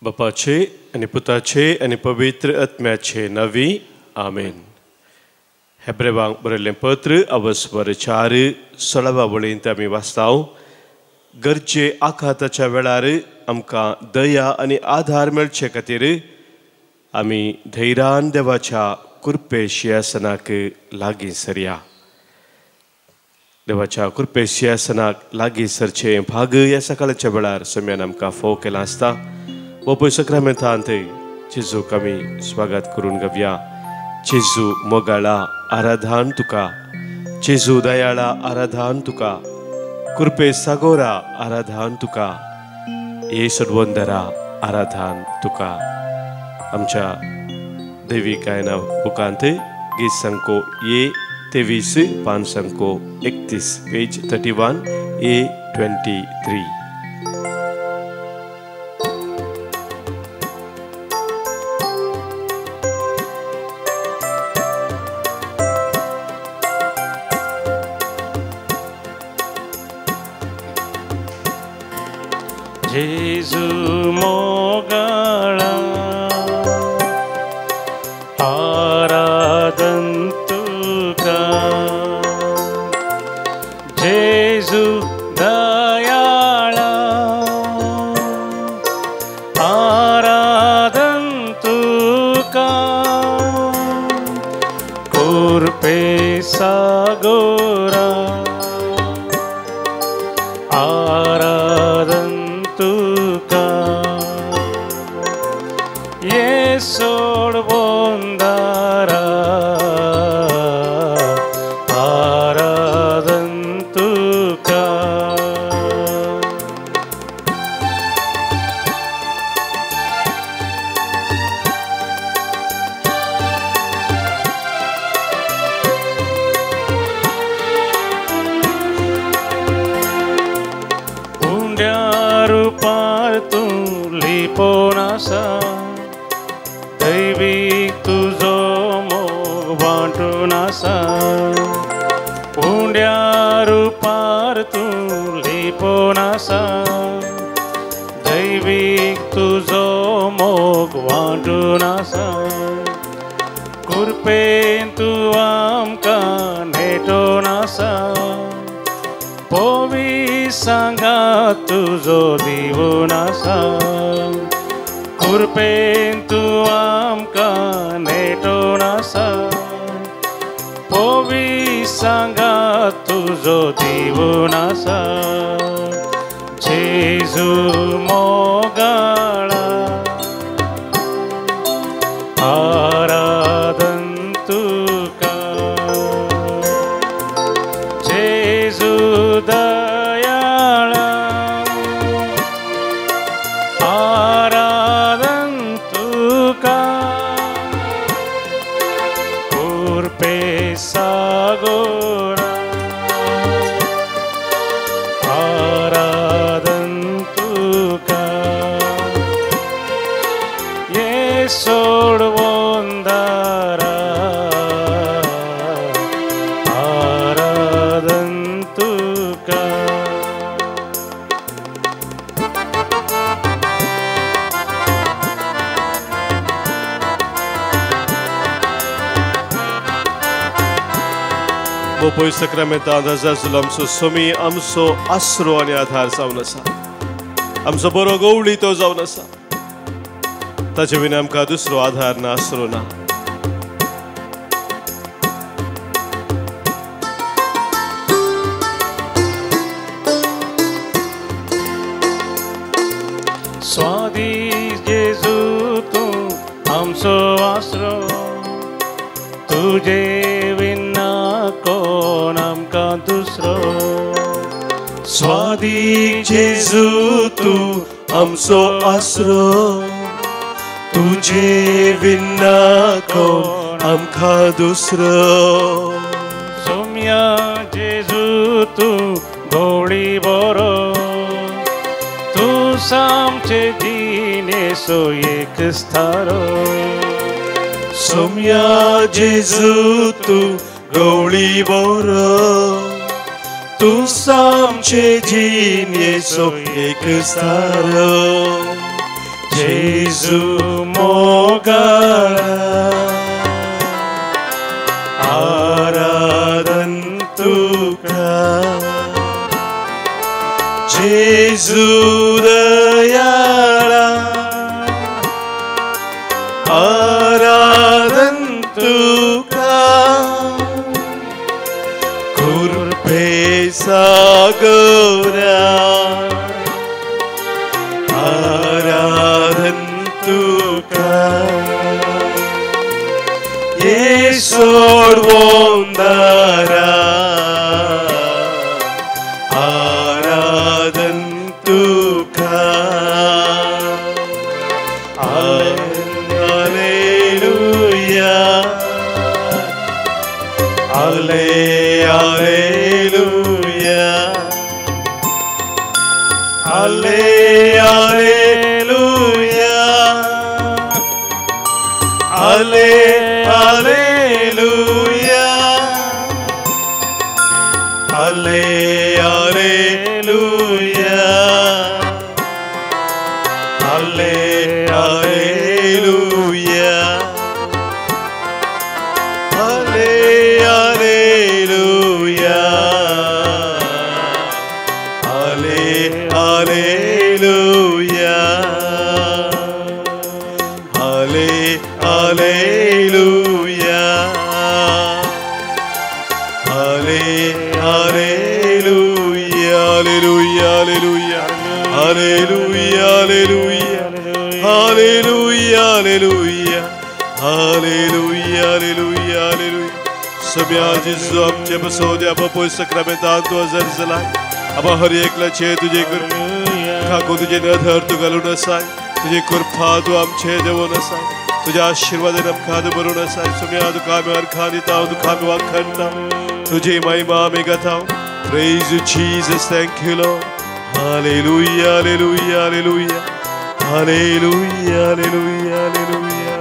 बापाचे आणि पुताचे आणि पवित्र आत्म्याचे नावी आमेन. हेब्रेवांक बरयल्लें पत्र अवस्वर 4 16 वळींत आमी वाचताव. गरजे आखाताच्या वेळार आमकां दया आनी आधार मेळचे खातीर आमी धैर्यान देवाच्या कृपे सिंहासनाक लागीं सरया. देवाच्या कृपे सिंहासनाक लागीं सरचे भाग ह्या सकाळच्या वेळार सम्यान आमकां फोव केला आसता. वो पळय सक्रामेंतांत जेजूक आमी स्वागत करून घेवया. जेजू मोगाळा आराधान तुका, जेजू दयाळा आराधान तुका, कृपे सागोरा आराधान तुका, ये सडवंदरा आराधान तुका. आमच्या दैवी गायना बुकांत गीत संको ये 23 पान संको 31 पेज 31 ए 23. जेजू मोगाळा आराधन तुका, जेजू दयाळा आराधन तुका, कृपे सागोरा आराधन तुका, ये सोडवंदरा आराधन तुका. रूपार तूं लिपोवन आसा, दैवीक तुजो मोग वांटून आसा. उंड्या रूपार तूं लिपोवन आसा, दैवीक तुजो मोग वांटून आसा. कृपेन तूं आमकां नेटोवन आसा, पोवी सांगा तुजो दिवून आसा. कृपेन तूं आमकां नेटोवन आसा, पोवी सांगा तुजो दिवून आसा. जेजू मोगाळा आराधन तुका, जेजू दयाळा आराधन तुका, कृपे सागोरा आराधन तुका, ये सोडवंदरा आराधन तुका. वो पळय सक्रामेंतांत आसलो आमचो सोमी आमचो आसरो आनी आधार जावन आसा. आमचो बरो गवळी तो जावन आसा. ताचे विना आमकां दुसरो आधार ना, आसरो ना. स्वादी जेजू तूं आमचो आसरो, तुजे विना कोण आमकां दुसरो. स्वादी जेजू तूं आमचो आसरो, तुजे विना कोण आमकां दुसरो. सोम्या जेजू तूं गवळी बरो, तूं सामचे जिणेचो एक स्थारो. सोम्या जेजू तूं गवळी बरो, तूं सामचे जिणेचो एक स्थारो. जेजू मोगळा आराधन तुका जेजू दयाळा आराधन तुका कृपे सागरा आराधन तुका सोडवोंदारा आराधन तुका हालेलुया हालेलुया हालेलुया हालेलुया हालेलुया हालेलुया हालेलुया हालेलुया हालेलुया हालेलुया हालेलुया हालेलुया हालेलुया हालेलुया हालेलुया हालेलुया हालेलुया सगळ्या जिजू आमचे बसवद्या बापूय सक्रामेंतान तू हजर जाला आबा हर एकला छे तुझे कर खाको तुझे नधर तू घालून असाय तुझे कृपा तू आमचे देवून असाय तुझ्या आशीर्वादान आमकां बरोवन असाय सगळ्या तुका आमी अर्खां दिता तुका आमी वाखणटा तुझी महिमा आमी गाताव Praise you Jesus, thank you Lord. Hallelujah, hallelujah, hallelujah. Hallelujah, hallelujah, hallelujah, hallelujah.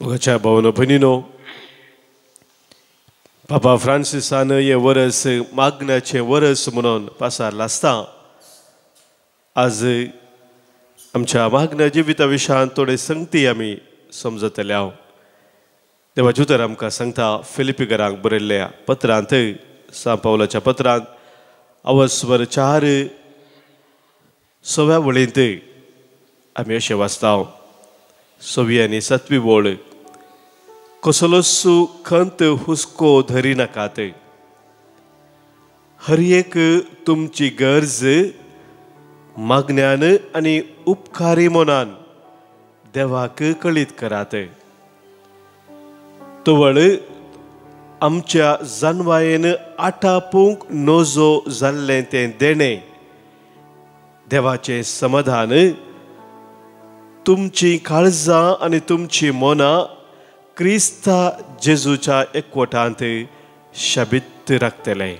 मोगाच्या भावनो भयणीनो पापा फ्रांसिसान हे वर्स मागण्याचे वर्स म्हणून पासारला आसता आज आमच्या मागण्या जिविता विशयान थोडे संगती आमी समजतले हांव देवाचे उतर आमकां सांगता फिलिपिकरांक बरयल्ल्या पत्रांत सान पावलाच्या पत्रांत अवस्वर 4 वळींत आमी अशें वाचता 6 आनी 7 वळ कसलोसू खंत हुस्को धरी नाकात हर एक तुमची गरज मागण्यान आनी उपकारी मनान देवाक कळीत करात तवळ आमच्या जानवायेन आटापूंक नोजो जाल्लें तें देणें देवाचें समाधान तुमची काळजां आनी तुमची मनां क्रिस्ता जेजूच्या एकवटांत शाबीत राखतले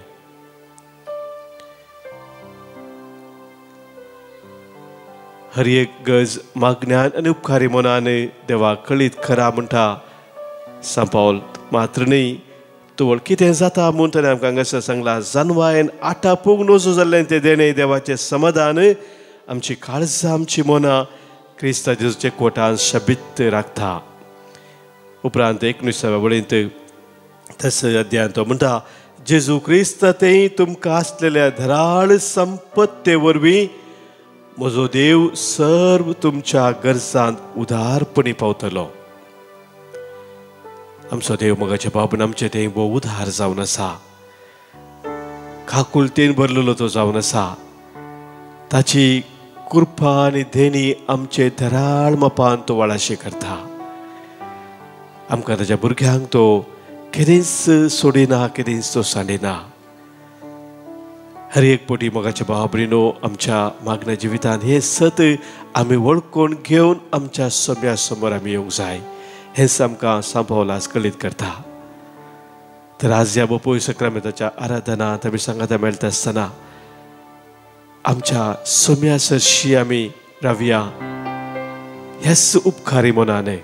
हर एक गज मागण्यान आनी उपकारी मनान देवाक कळीत करा म्हणटा सान पावल मात्र न्ही तवळ कितें जाता म्हूण ताणें आमकां हांगासर सांगलां जानवायेन आटापूंक नोजो जाल्लें तें देणें देवाचें समाधान आमची काळजां आमची मनां क्रिस्ता जेजूच्या एकवटांत शाबीत राखता उपरांत 19व्या वळींत तस अध्यायान तो म्हणटा जेजू क्रिस्त तें तुमकां आसलेल्या धराळ संपत्ते वरवीं म्हजो देव सर्व तुमच्या गरजांत उदारपणी पावतलो आमचो देव मोगाच्या बाबून आमचे देव भोव उदार जावन आसा काकुलतेन भरलेलो तो जावन आसा ताची कृपा आनी देणी आमचे धराळ मापान तो वाळाशी करता आमकां ताच्या भुरग्यांक तो केदेंच सोडिना केदेंच तो सांडिना हर एक पोटी मोगाच्या बाबरीनो आमच्या मागण्या जिवितांत हे सत आमी वळखून घेवन आमच्या सोम्या समोर आमी येवंक जाय हेंच आमकां सान पावलास कळीत करता तर आज ह्या बापूय सक्रामेंताच्या आराधनांत आमी सांगाता मेळटा आसतना आमच्या सोम्या सरशी आमी रावया ह्याच उपकारी मनाने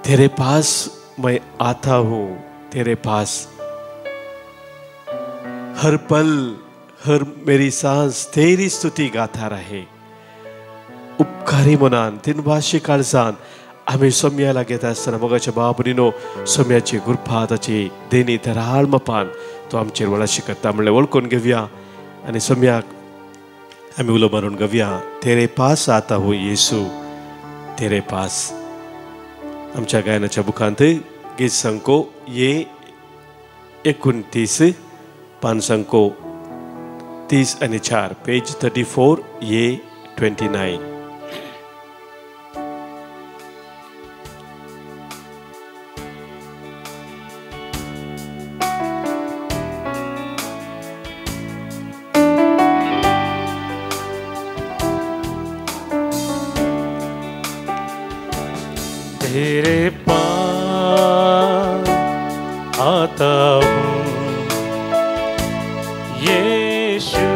तेरे पास मैं आता हूँ तेरे पास। हर पल हर मेरी सांस तेरी स्तुती गाता रहे. उपकारी मनान तीन भाषे काळजान आम्ही सोम्याला घेत असताना मोगाच्या बाबरीनो सोम्याची गुरफाताची देणी धराळ मपान तो आमचेर वळाशी करता म्हणलें वळखून घेवया आनी सोम्याक आम्ही उलो मारून घेवया. तेरे पास आता हूँ येसू तेरे पास. आमच्या गायनाच्या बुकांत गीत संको ये 29 पान संको 30 आणि 4 पेज 34 ये 29. तेरे पास आता हूँ यीशु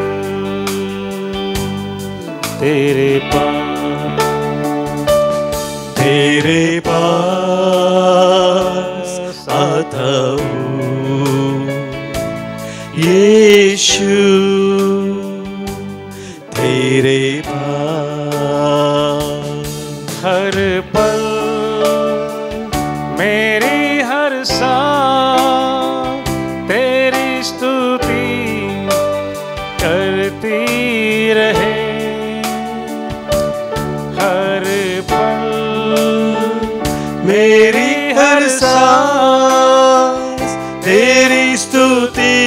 तेरे पास. तेरे पास आता हूँ यीशु तेरे पास. हर पल मेरी हर सांस तेरी स्तुति करती रहे. हर पल मेरी हर सांस तेरी स्तुति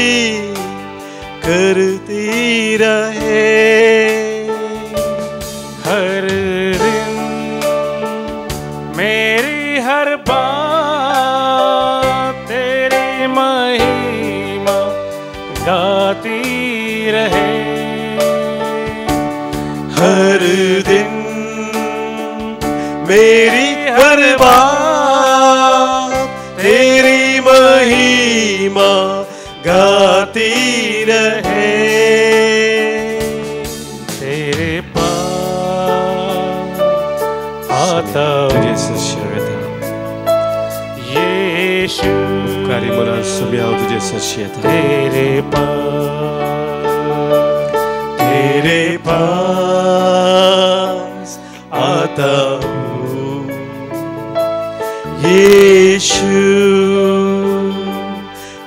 करती रहे. हर दिन मेरी हर बात तेरी महिमा गाती रहे. हर दिन मेरी हर बात तेरी महिमा गाती रहे. तेरे पास आता तुझे सश्यता यीशु उपकारी मनान सोम्या तुझे सश्यता. तेरे पास तेरे पास आता हूँ यीशु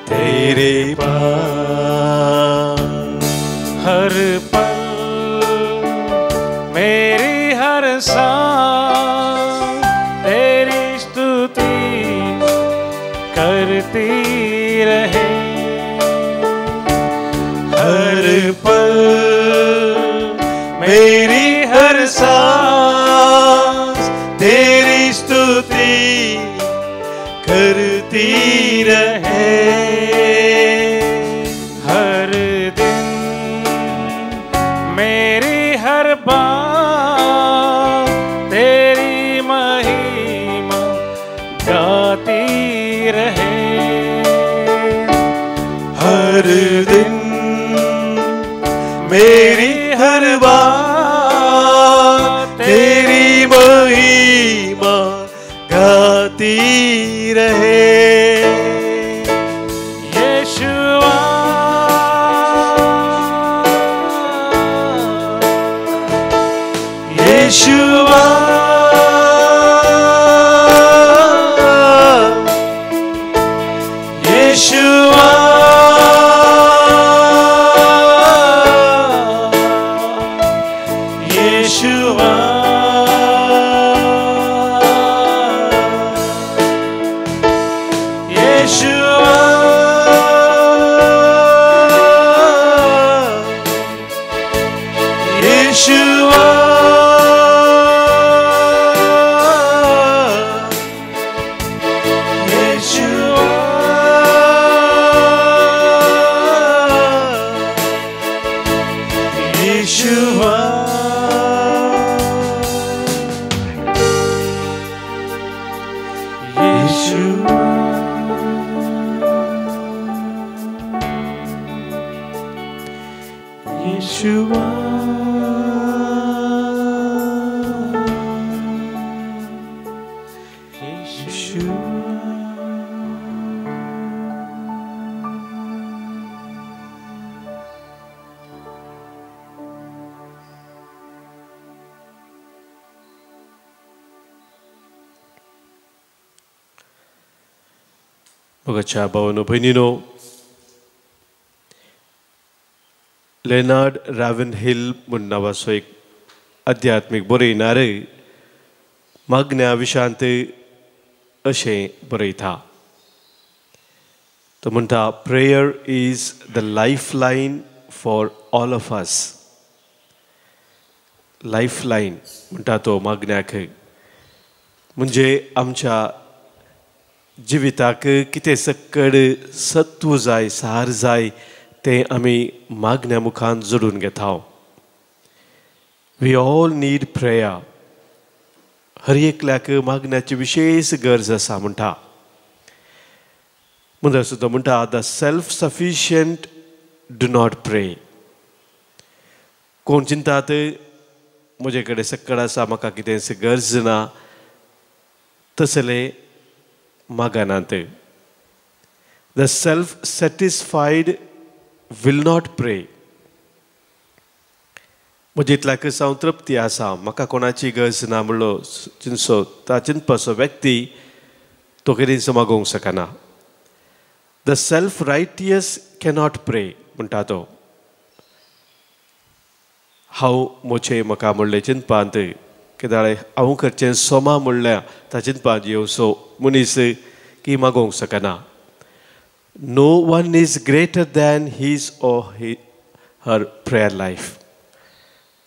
तेरे पास. हर पल मेरी हर सांस तेरी स्तुति करती रहे. हर पल मेरी हर सांस तेरी स्तुति करती रहे. हर दिन मेरी हर बात तेरी महिमा गाती रहे. हर दिन मेरी हर बात तेरी महिमा गाती रहे. यीशुआ यीशुआ यीशुआ यीशुआ यीशुआ यीशुआ Yeshua, Yeshua, Yeshua, Yeshua. मोगाच्या भावांनो भयणीनो, लेनार्ड रॅव्हनहिल म्हूण नांवाचो एक आध्यात्मीक बरयणारे मागण्या विशांत अशें बरयता. तो म्हणटा, prayer is the lifeline for all of us. Lifeline म्हणटा तो मागण्याक, म्हणजे आमच्या जिविताक कितें सक्कड सत्व जाय, सार जाय, तें आमी मागण्या मुखान जोडून घेता. We all need prayer. हर एकल्याक मागण्याची विशेष गरज आसा म्हणटा. म्हणून सुद्दां म्हणटा, the self sufficient do not pray. कोण चिंतात म्हजे कडेन सक्कड आसा, म्हाका कितेंच गरज ना, तसले मागनात. The self satisfied will not pray. म्हजे इतल्याक हांव तृप्ती आसा, म्हाका कोणाची गरज ना म्हणलो चिंतसो ता चिंतपाचो व्यक्ती तो केदींच मागोवंक शकना. द सेल्फ रायटियस कॅनॉट प्रे म्हणटा तो. हांव मोचे म्हाका म्हणलें चिंतपांत केदाळे हांव करचें सोमा म्हणल्या ता चिंतपांत येवसो मनीस की मागोवंक शकना. No one is greater than his or her prayer life.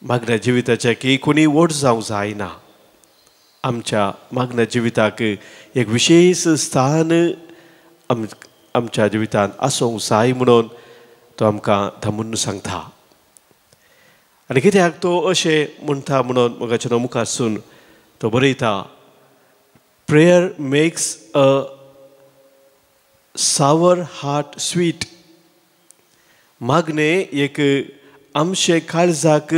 मागण्या जिविताचें की कोणी वोट जावंक जायना. आमच्या मागण्या जिविताक एक विशेष स्थान आमच्या जिवितांत आसूंक जाय म्हणून तो आमकां थांबून सांगता. आनी कित्याक तो अशें म्हणटा म्हणून म्हाका मुखारसून तो बरयता, prayer makes a sour heart sweet. मागणें एक आमचे काळजाक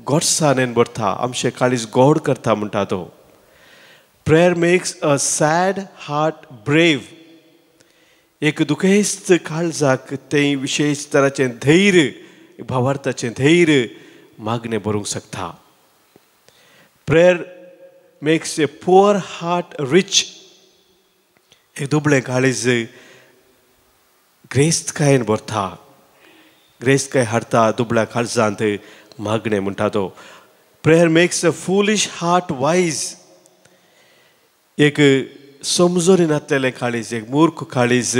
गोडसाणेन भरता, आमचे काळीज गोड करता म्हणटा तो. प्रेयर मेक्स अ सॅड हार्ट ब्रेव. एक दुखेस्त काळजाक तें विशेष तराचें धैर्य, भावार्थाचें धैर्य मागणें भरूंक शकता. Prayer makes a poor heart rich. एक दुबळें काळीज ग्रेस्तकायेन भरता, ग्रेस्तकाय हाडटा दुबळ्या काळजांत मागणें म्हणटा तो. Prayer makes a foolish heart wise. एक समजोनी नासलेलें काळीज, एक मूर्ख काळीज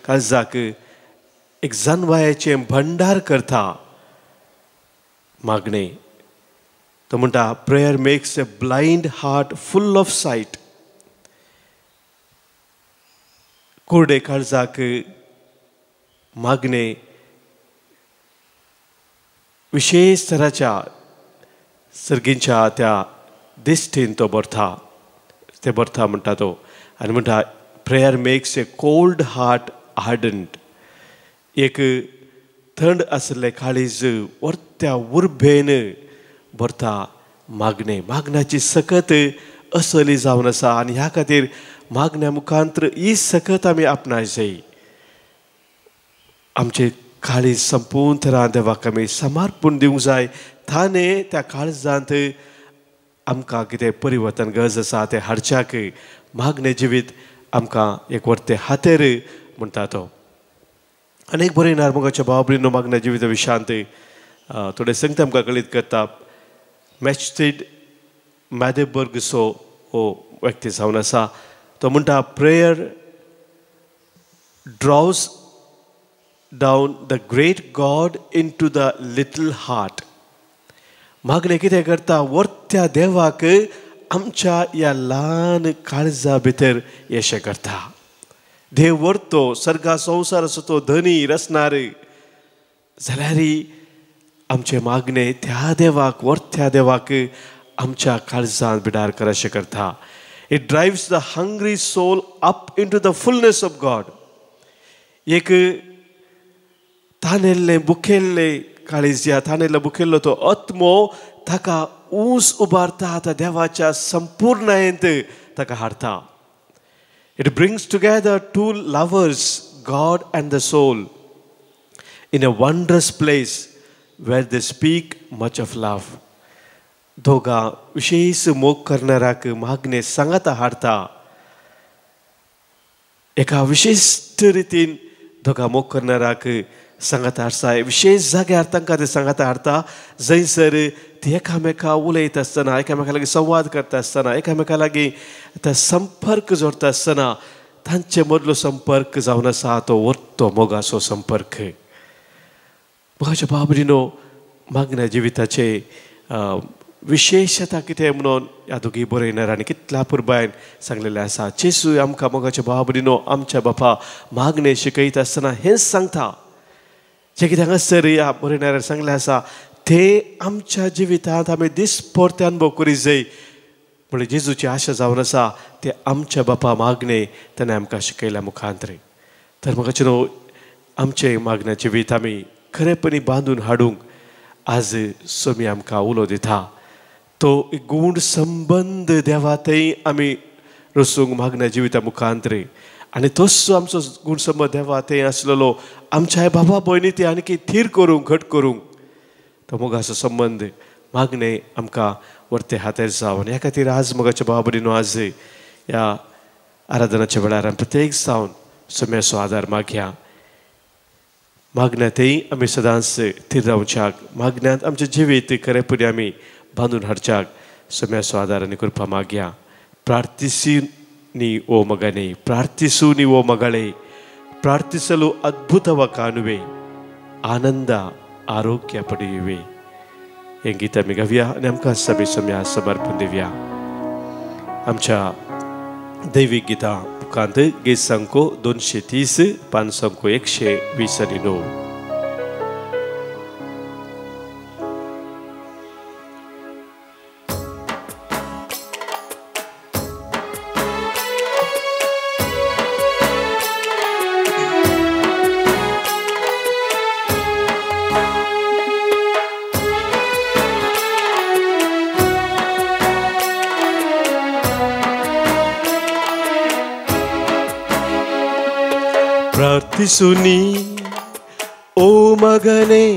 काळजाक एक जानवायाचें भंडार करता मागणें. तो म्हणटा, prayer makes a blind heart full of sight. कुर्डे काळजाक मागणें विशेष तराच्या सर्गींच्या त्या दिश्टीन तो भरता, ते भरता म्हणटा तो. आनी म्हणटा, prayer makes a cold heart hardened. एक थंड आसलें काळीज वर्त्या उर्बेन भरता मागणें. मागण्याची सकत असली जावन आसा आनी ह्या खातीर मागण्या मुखांतर ही सकत आमी आपणाय जाय. आमचे काळीज संपूर्ण तरान देवाक आमी समर्पण दिवंक जाय. ताणें त्या काळजांत आमकां कितें परिवर्तन गरज आसा तें हाडच्याक मागणें जिवीत आमकां एक व्हरतें हातेर म्हणटा तो. आनीक बरयणार मोगाच्या भाव भयणीनो, मागण्या जिविता विशांत थोडे संगती आमकां कळीत करता. मॅस्टिड मॅदेबर्गसो हो व्यक्ती जावन आसा. तो म्हणटा, prayer draws down the great God into the little heart. मागणें कितें करता, वर्त्या देवाक आमच्या ह्या ल्हान काळजा भितर येशें करता. देव व्हरतो, सर्गा संवसार असो तो धनी रचणार जाल्यार आमचे मागणें त्या देवाक, वर्त्या देवाक आमच्या काळजांत बिडार करशें करता. It drives the hungry soul up into the fullness of God. एक ताणेल्लें बुखेल्लें काळीज, ताणेल्लो बुखेल्लो तो आत्मो ताका ऊंच उबारता, त्या देवाच्या संपूर्णयेंत ताका हाडटा. It brings together two lovers, God and the soul, in a wondrous place where they speak much of love. दोगा विशेष मोग करणाराक मागणें सांगता हाडता. एका विशिश्ट रितीन दोगा मोग करणाराक सांगाता हाडसाय विशेष जाग्यार तांकां ते सांगाता हाडटा जंयसर ती एकामेका उलयत आसतना एकामेका लागीं संवाद करता आसतना एकामेका लागीं ते संपर्क जोडटा आसतना तांचे मदलो संपर्क जावन आसा तो वर्तो मोगाचो संपर्क. मोगाच्या बाबडीनो मागण्या जिविताचे विशेषता कितें म्हणून ह्या दोगी बरयणार आनी कितल्या पुरबायन सांगलेलें आसा. जेजू आमकां मोगाच्या बाबडीनो आमच्या बापा मागणे शिकयत आसतना हेंच सांगता जे कितें हांगासर ह्या बरयणाऱ्यान सांगलें आसा ते आमच्या जिवितांत आमी दिसपरते अनुभव करी जाय म्हणजे जेजूची आशा जावन आसा ते आमच्या बापा मागणे ताणें आमकां शिकयल्या मुखांतरी. तर मोगाचे न्हू आमचे मागण्या जिवीत आमी खरेपणी बांदून हाडूंक आज सोमी आमकां उलो दिता. तो एक गूढ संबंध देवातय आमी रचूंक मागण्या जिविता मुखांतरी आनी तोच आमचो गूढ संबंध देवातय आसलेलो आमच्या बाबा भयणी ती आनी थीर करूंक घट करूंक तो मोगाचो संबंध मागणे आमकां वर्ते हातेर जावन ह्या खातीर आज मोगाच्या बाबा भयणीनो आज ह्या आराधनाच्या वेळार प्रत्येक जावन सोम्याचो आदार मागया. मागण्यांतय आमी सदांच थीर रावच्याक मागण्यांत आमचें जिवीत खरेपणी आमी बांदून हाडच्याक सोम्याचो आदार आनी कृपा मागया. ಪ್ರಾರ್ಥಿಸಿನಿ ಓ ಮಗನೇ, ಪ್ರಾರ್ಥಿಸು ನೀವು ಮಗಳೇ, ಪ್ರಾರ್ಥಿಸಲು ಅದ್ಭುತವ ಕಾಣುವೆ, ಆನಂದ ಆರೋಗ್ಯ ಪಡೆಯುವೆ. हें गीत आमी गावया आनी आमकां सभी सोम्या समर्पण दिवया. आमच्या दैवीक गितां बुकांत गीत संख्या 230 पान संख्या 129. ಪ್ರಾರ್ಥಿಸುನಿ ಓ ಮಗನೇ,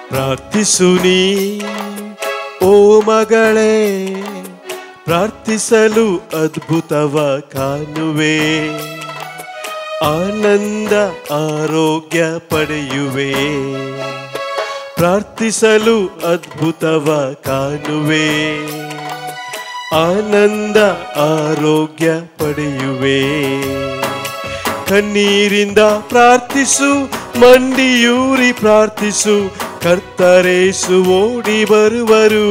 ಪ್ರಾರ್ಥಿಸುನಿ ಓ ಮಗಳೇ, ಪ್ರಾರ್ಥಿಸಲು ಅದ್ಭುತವ ಕಾಣುವೆ, ಆನಂದ ಆರೋಗ್ಯ ಪಡೆಯುವೆ. ಪ್ರಾರ್ಥಿಸಲು ಅದ್ಭುತವ ಕಾಣುವೆ, ಆನಂದ ಆರೋಗ್ಯ ಪಡೆಯುವೆ. ಕಣ್ಣೀರಿಂದ ಪ್ರಾರ್ಥಿಸು, ಮಂಡಿಯೂರಿ ಪ್ರಾರ್ಥಿಸು, ಕರ್ತರೇಸು ಓಡಿ ಬರುವರು.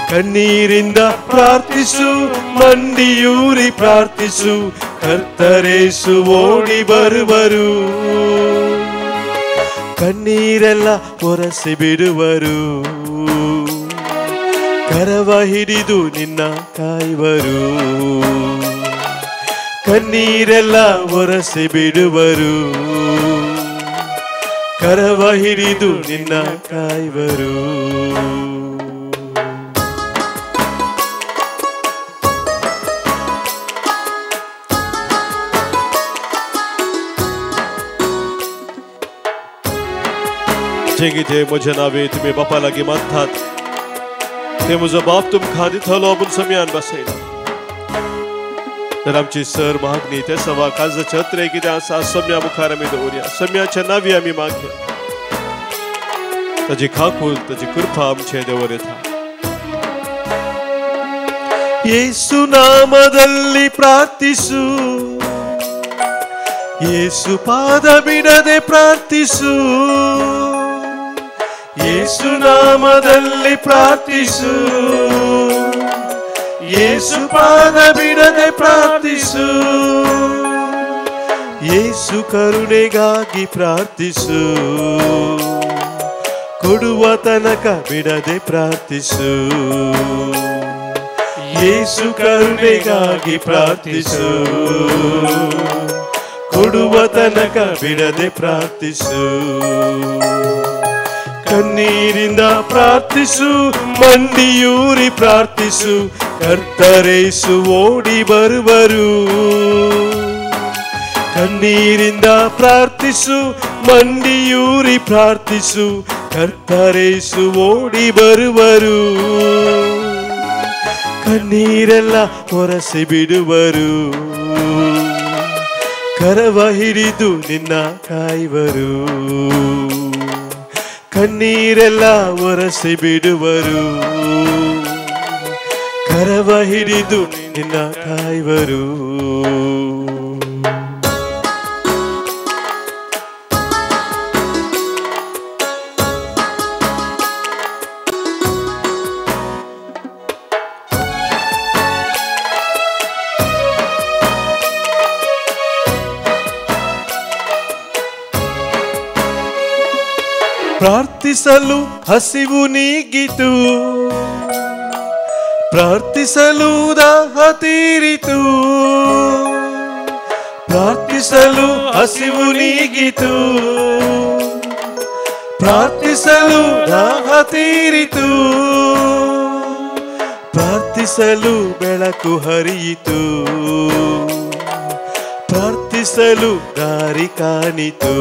ಕಣ್ಣೀರಿಂದ ಪ್ರಾರ್ಥಿಸು, ಮಂಡಿಯೂರಿ ಪ್ರಾರ್ಥಿಸು, ಕರ್ತರೇಸು ಓಡಿ ಬರುವರು. ಕಣ್ಣೀರೆಲ್ಲ ಒರೆಸಿ ಬಿಡುವರು, ಕರವ ಹಿಡಿದು ನಿನ್ನ ಕಾಯುವರು. ಕಣ್ಣೀರೆಲ್ಲ ಒರೆಸಿ ಬಿಡುವರು, ಕರವ ಹಿಡಿದು ನಿನ್ನ ಕಾಯುವರು. जे कितें म्हज्या नावे तुमी बापा लागीं मागतात ते म्हजो बाप तुमकां दितलो म्हूण सोम्यान बसयला. तर आमची सर मागणी ते सवा काज छत्रे कितें आसा सोम्या मुखार आमी दवरया. सोम्याच्या नावी आमी मागया, ताजी खाकूल ताजी कृपा आमचे देवर येता. ಯೇಸು ನಾಮದಲ್ಲಿ ಪ್ರಾರ್ಥಿಸು, ಯೇಸು ಪಾದ ಬಿಡದೆ ಪ್ರಾರ್ಥಿಸು. ಯೇಸು ನಾಮದಲ್ಲಿ ಪ್ರಾರ್ಥಿಸು, ಯೇಸು ಪಾದ ಬಿಡದೆ ಪ್ರಾರ್ಥಿಸು. ಯೇಸು ಕರುಣೆಗಾಗಿ ಪ್ರಾರ್ಥಿಸು, ಕೊಡುವ ತನಕ ಬಿಡದೆ ಪ್ರಾರ್ಥಿಸು. ಯೇಸು ಕರುಣೆಗಾಗಿ ಪ್ರಾರ್ಥಿಸು, ಕೊಡುವ ತನಕ ಬಿಡದೆ ಪ್ರಾರ್ಥಿಸು. ಕಣ್ಣೀರಿಂದ ಪ್ರಾರ್ಥಿಸು, ಮಂಡಿಯೂರಿ ಪ್ರಾರ್ಥಿಸು, ಕರ್ತರೇಸು ಓಡಿ ಬರುವರು. ಕಣ್ಣೀರಿಂದ ಪ್ರಾರ್ಥಿಸು, ಮಂಡಿಯೂರಿ ಪ್ರಾರ್ಥಿಸು, ಕರ್ತರೇಸು ಓಡಿ ಬರುವರು. ಕಣ್ಣೀರೆಲ್ಲ ಒರೆಸಿ ಬಿಡುವರು, ಕರವ ಹಿಡಿದು ನಿನ್ನ ಕಾಯುವರು. ಕಣ್ಣೀರೆಲ್ಲ ಒರೆಸಿ ಬಿಡುವರು, ಕರವ ಹಿಡಿದು ನಿನ್ನ ಕಾಯುವರು. ಪ್ರಾರ್ಥಿಸಲು ಹಸಿವು ನೀಗಿತು, ಪ್ರಾರ್ಥಿಸಲು ದಾಹ ತೀರಿತು. ಪ್ರಾರ್ಥಿಸಲು ಹಸಿವು ನೀಗಿತು, ಪ್ರಾರ್ಥಿಸಲು ದಾಹ ತೀರಿತು. ಪ್ರಾರ್ಥಿಸಲು ಬೆಳಕು ಹರಿಯಿತು, ಪ್ರಾರ್ಥಿಸಲು ದಾರಿ ಕಾಣಿತು.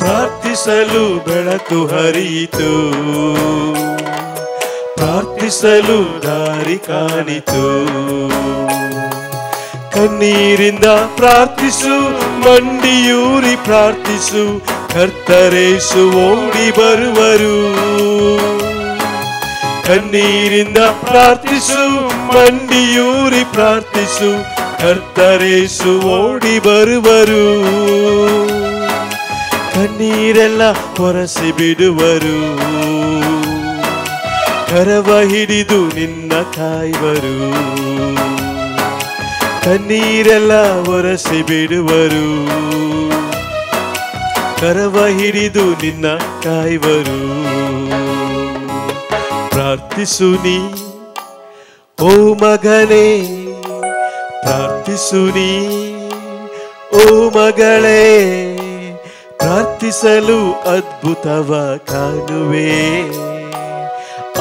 ಪ್ರಾರ್ಥಿಸಲು ಬೆಳಕು ಹರಿಯಿತು, ಪ್ರಾರ್ಥಿಸಲು ದಾರಿ ಕಾಣಿತು. ಕಣ್ಣೀರಿಂದ ಪ್ರಾರ್ಥಿಸು, ಮಂಡಿಯೂರಿ ಪ್ರಾರ್ಥಿಸು, ಕರ್ತರೇಸು ಓಡಿ ಬರುವರು. ಕಣ್ಣೀರಿಂದ ಪ್ರಾರ್ಥಿಸು, ಮಂಡಿಯೂರಿ ಪ್ರಾರ್ಥಿಸು, ಕರ್ತರೇಸು ಓಡಿ ಬರುವರು. ಕಣ್ಣೀರೆಲ್ಲ ಒರೆಸಿ ಬಿಡುವರು, ಕರವ ಹಿಡಿದು ನಿನ್ನ ಕಾಯುವರು. ಕಣ್ಣೀರೆಲ್ಲ ಒರೆಸಿ ಬಿಡುವರು, ಕರವ ಹಿಡಿದು ನಿನ್ನ ಕಾಯುವರು. ಪ್ರಾರ್ಥಿಸು ನೀ ಓ ಮಗನೇ, ಪ್ರಾರ್ಥಿಸು ನೀ ಓ ಮಗಳೇ. ಪ್ರಾರ್ಥಿಸಲು ಅದ್ಭುತವ ಕಾಣುವೆ,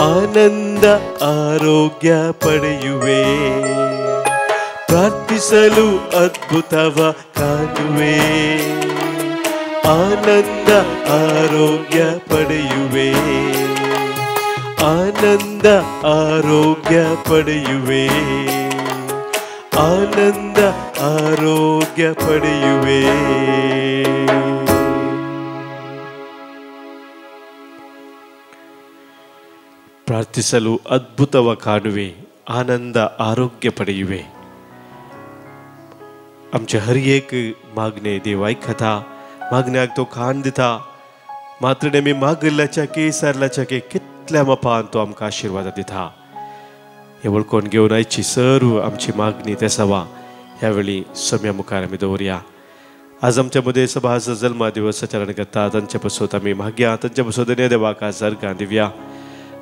ಆನಂದ ಆರೋಗ್ಯ ಪಡೆಯುವೆ. ಪ್ರಾರ್ಥಿಸಲು ಅದ್ಭುತವ ಕಾಣುವೆ, ಆನಂದ ಆರೋಗ್ಯ ಪಡೆಯುವೆ. ಆನಂದ ಆರೋಗ್ಯ ಪಡೆಯುವೆ, ಆನಂದ ಆರೋಗ್ಯ ಪಡೆಯುವೆ. ಪ್ರಾರ್ಥಿಸಲು अद्भुतव काणुवे, आनंद आरोग्य पडेयुवे. आमचे हर एक मागणे देव ऐकता, मागण्याक तो कान दिता. मात्र नेहमी मागल्याच्या की सारल्याच्या की कितल्या मपान तो आमकां आशीर्वाद दिता. हे वळखून घेवन आयची सर्व आमची मागणी तेसावा ह्यावेळी सम्या मुखार आमी दवरया. आज आमच्या मध्ये सभाच जल्मा दिवस आचरण करता, तांचे पासून आमी मागया, तांचे पासून देवाक आज अर्घां दिवया.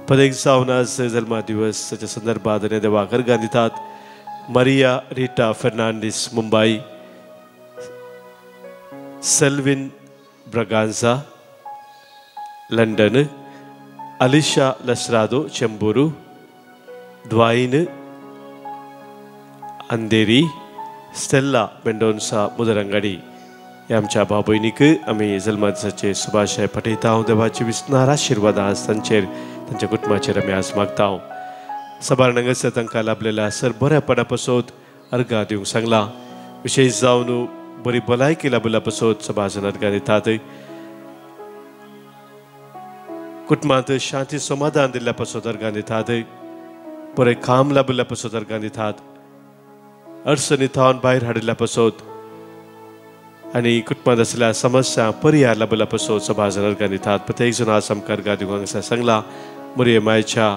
पदेक जावन आज जल्मा दिवसाच्या संदर्भात देवाक अर्घां दितात. मरिया रिटा फर्नांडीस मुंबई, सेल्विन ब्रगांझा लंडन, अलिशा लसरादो चेंबूरू, द्वाइन अंधेरी, स्टेल्ला मेंडोन्सा मुदरंगडी या आमच्या भाव भयणीक आमी जल्मा दिसाचे शुभाशय पठयता. देवाची विस्तार आशीर्वाद आज तांचेर तांच्या कुटुंबाचेर आमी आज मागता. सभार नंगस तांकां लाभलेल्या सर बऱ्यापणा पासून अर्घां दिवंक सांगला. विशेष जावन बरी भलायकी लाभल्या पासून सभाजन अर्घां दितात. कुटुंबांत शांती समाधान दिल्ल्या पासून अर्घां दितात. बरें काम लाभल्या पासून अर्घां दितात. अडचणींतल्यान भायर हाडिल्ल्या पासून आनी कुटुंबांत आसलेल्या समस्या पर्याय लाभल्या पासून सभाजन अर्घां दितात. प्रत्येक जण आज आमकां अर्घां दिवंक सांगला. मरिये मायेच्या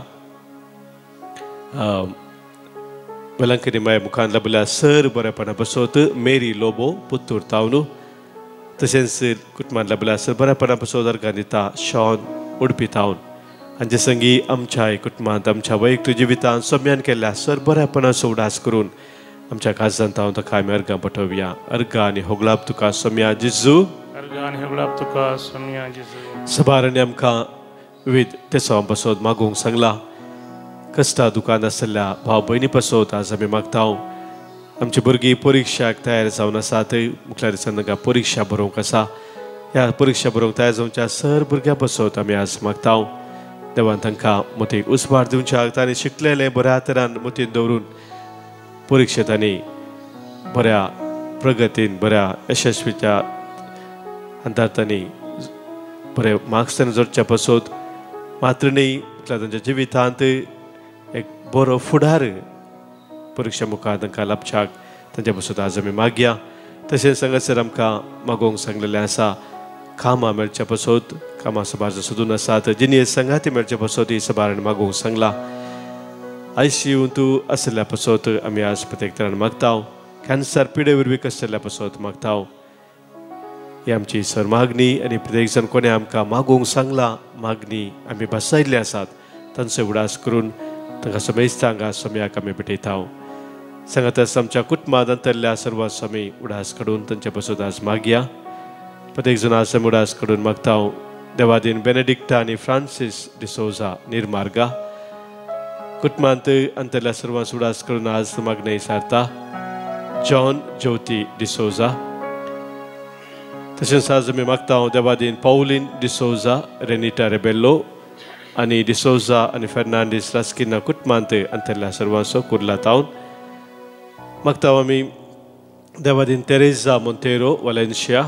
वेलांकनी माय मुखान लाभल्या सर बरेपणा पासून मेरी लोबो पुत्तूर तावन, तशेंच कुटुंबांत लाभल्या सर बरेपणा पासून अर्घां दिता शॉन उडपी तावन. हांचे संगी आमच्या कुटुंबांत आमच्या वैयक्तीक जिवितांत सम्यान केल्ल्या सर बरेपणाचो उडास करून आमच्या काजांत हांव ताका आमी अर्घां पठोवया. अर्घां आनी होगलाप तुका सम्या जेजू, अर्घां आनी होगलाप तुका सम्या जेजू. सभारांनी आमकां विविध तेसां पासून मागूंक सांगला. कश्टा दुकान आसलेल्या भाव भयणी पासून आज आमी मागता. आमची भुरगीं परिक्षाक तयार जावन आसात. मुखल्या दिसान तांकां परिक्षा बरोवंक आसा. ह्या परिक्षा बरोवंक तयार जावच्या सर भुरग्यां पासून आमी आज मागता. देवान तांकां मतीक उसवार दिवच्याक तांणी शिकलेलें बऱ्या तरान मतीन दवरून परिक्षेतांनी बऱ्या प्रगतीन बऱ्या यशस्वीच्या अंतर तांणी बरे मार्क्स तांणी जोडच्या पासत मात्र न्ही तांच्या जिवितांत एक बरो फुडार परीक्षा मुखार तांकां लाभच्याक तांच्या पासत आज आमी मागया. तशेंच हांगासर आमकां मागोवंक सांगलेलें आसा कामां मेळच्या पासत कामां सबार सोदून आसात जिनी संगाती मेळच्या पासत ही सबारान मागोवंक सांगला. ICU आसल्या पासत आमी आज प्रत्येक तरान मागताव. कॅन्सर पिडे वरवीं आसल्या पासत मागताव. ही आमची सर मागणी आनी प्रत्येक जण कोणें आमकां मागोवंक सांगला मागणी आमी बसयल्ले आसात तांचो उडास करून तांकां समेस्तां हांगा सोम्याक आमी भेटयताव. सांगातच आमच्या कुटुंबांत अंतरल्या सर्व स्वामी उडास काडून तांचे पासत आज मागया. प्रत्येक जण आज आमी उडास काडून मागताव. देवादीन बेनेडिक्टा आनी फ्रांसीस डिसोजा निर्मार्गा कुटुंबांत अंतरल्या सर्वांस उडास करून आज मागणी सारता. जॉन ज्योती डिसोजा तशेंच आज आमी मागताव देवादीन पौलीन डिसोजा रेनिटा रेबेल्लो आनी डिसोजा आनी फेर्नांडीस रास्किना कुटुंबांत अंतरल्या सर्वांचो कुर्ला तावन मागताव आमी देवादीन तेरेजा मोंतेरो वालेन्शिया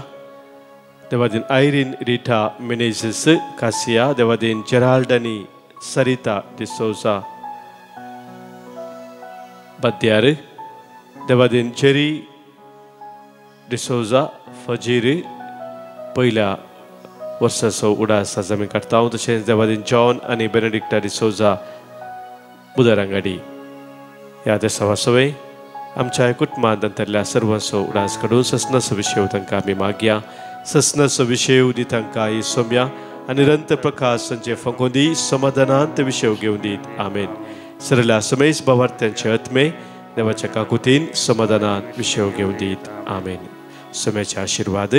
देवादीन आयरीन रिटा मेनेझेस कासिया देवादीन जेराल्ड आनी सरिता डिसोजा बद्यार देवादीन जेरी डिसोजा फजीर पयल्या वर्साचो उडास आज आमी काडटाव. तशेंच देवादीन जॉन आनी बेनेडिक्टा डिसोजा बुधरांगाडी ह्या देसावा सवय आमच्या कुटुंबांत अंतरल्या सर्वांचो उडास काडून ससनाचो विशय तांकां आमी मागया. ससनाचो विशय दी तांकां ही सोम्या आनी निरंतर प्रकाश तांचे फंगोवन दी समाधानांत विशय घेवन दीत. आमेन. सरल्या समेस भावार्थ्यांचे आत्मे देवाच्या काकुतीन समाधानांत विशय घेवन दीत. आमेन. सोम्याचे आशीर्वाद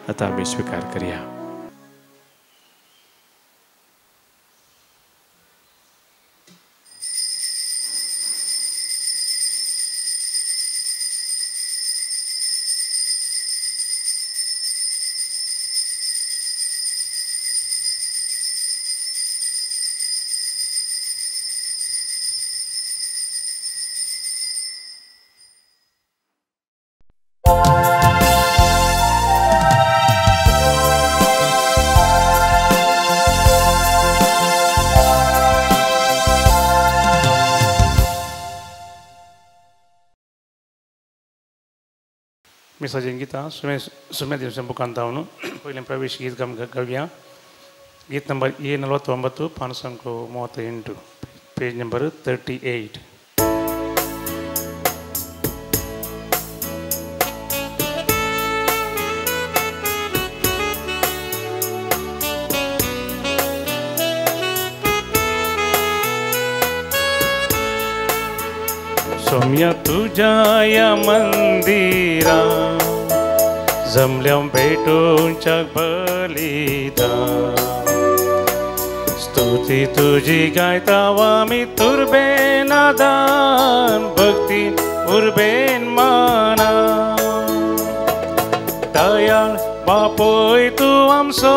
आता आमी स्वीकार करया. मी सजन गीता सुम्या दिवस मुखांतावनु पहिले प्रवेश गीत गव्या गीत नंबर A49 पान संख्या 38 पेज नंबर 38. सोम्या तुझ्या या मंदिरा जमल्या भेटूंच्या बलिदा स्तुती तुझी गायतावा मी तुरबेन दान भक्ती उर्बेन माना दयाळ बापोय तू आमचो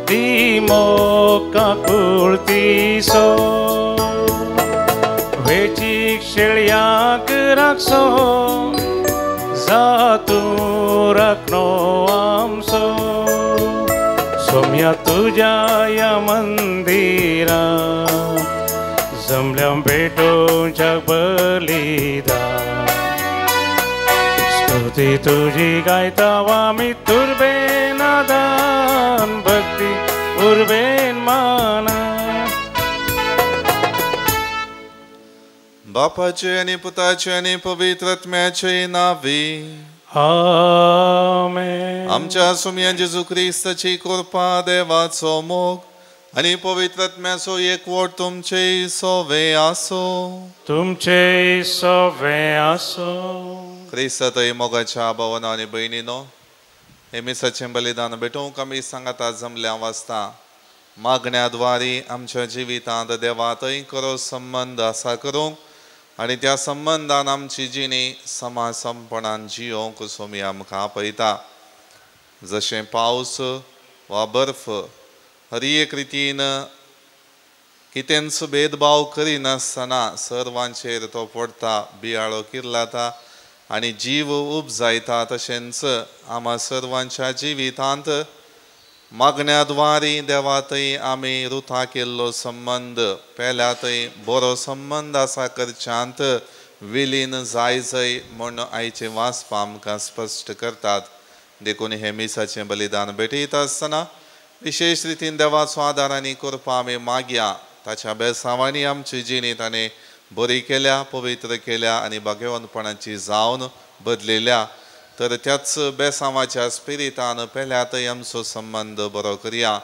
दी मोका कुर्तीसो वेचीक शेळ्याक राखसो जातू राखनो आमचो सोम्या तुझ्या या मंदिरा जमल्या भेटोंच्या बलिदा स्तुती तुझी गायतावा मी तुरबेन दान भक्ती उर्बेन माना बापाचे आणि पुताचे आणि पवित्र आत्म्याचे नावे आमेन. आमच्या सोम्या जेजू ख्रिस्ताची कृपा देवाचो मोग आणि पवित्र आत्म्याचो एकवट तुमचे सोवे आसो तुमचे सोवे आसो. ख्रिस्तातय मोगाच्या भावना आणि बहिणीनो हे मिसाचे बलिदान भेटूंक आमी सांगाता जमल्या वाजता मागण्याद्वारे आमच्या जिवितांत देवातय खरो संबंध आसा करूंक आणि त्या संबंधान आमची जिणी समासमपणान जियोंक सोमी आमकां आपयता. जशें पावस वा बर्फ हर एक रितीन कितेंच भेदभाव करिनासतना सर्वांचेर तो पडटा, बियाळो किर्लाता आनी जीव उपजायता। तशेंच आम्हा सर्वांच्या जिवितांत मागण्याद्वारे देवा थंय आमी रुथा केल्लो संबंध पेल्या थंय बरो संबंध आसा करच्यांत विलीन जायजय म्हूण आयचे वाचपा आमकां स्पश्ट करतात। देखून हे मिसाचें बलिदान भेटयता आसतना विशेष रितीन देवाचो आदार आनी करपा आमी मागया। ताच्या बेसांवांनी आमची जिणी ताणें बरी केल्या, पवित्र केल्या आनी भाग्यवानपणाची जावन बदलिल्या। तर त्याच बेसांवाच्या स्पिरितान पेल्या थंय आमचो संबंध बरो करया।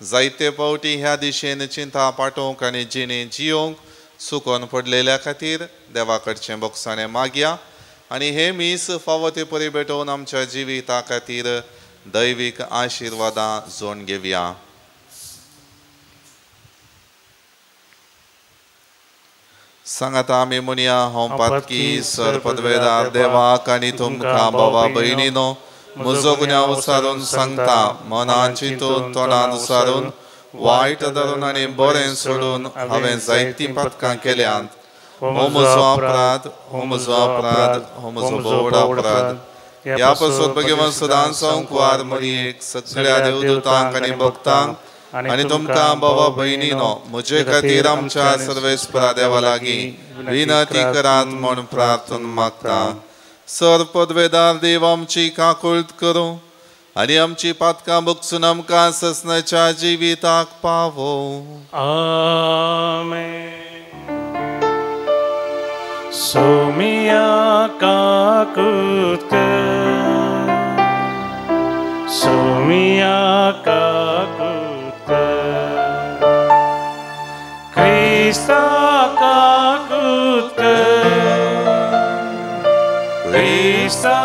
जायते फावटी ह्या दिशेन चिंता पाठोवंक आनी जिणी जियोंक सुकोन पडलेल्या खातीर देवा कडचें बोगसाणें मागया आनी हे मीस फावो ते परी भेटोवन आमच्या जिविता खातीर दैवीक आशिर्वादां जोड घेवया। सांगाता आमी म्हणया, हांव पातकी सर पदवेदार देवाक आनी तुमकां भावा भयणीनो म्हजो गुन्यांव उसारून सांगता, मनान चिंतून तोंडान उसारून वायट धरून आनी बरें सोडून हांवें जायतीं पातकां केल्यांत। हो म्हजो अपराध, हो म्हजो अपराध, हो म्हजो बोड अपराध। ह्या पासून भगवान सदांच संकवार मरयेक सगळ्या देवदूतांक आनी भक्तांक आनी तुमकां भावा भयणीनो म्हजे खातीर आमच्या सर्वेस्परा देवा लागीं विनंती करात म्हूण प्रार्थना मागता। सर पदवेदार देव आमची काकुळट करूं आनी आमची पातकां भोगसून आमकां ससनाच्या जिविताक पावो। आमेन। सोमिया काकुळट कर, सोमिया काकुळट कर, क्रिस्ता काकुळट कर, क्रिस्ता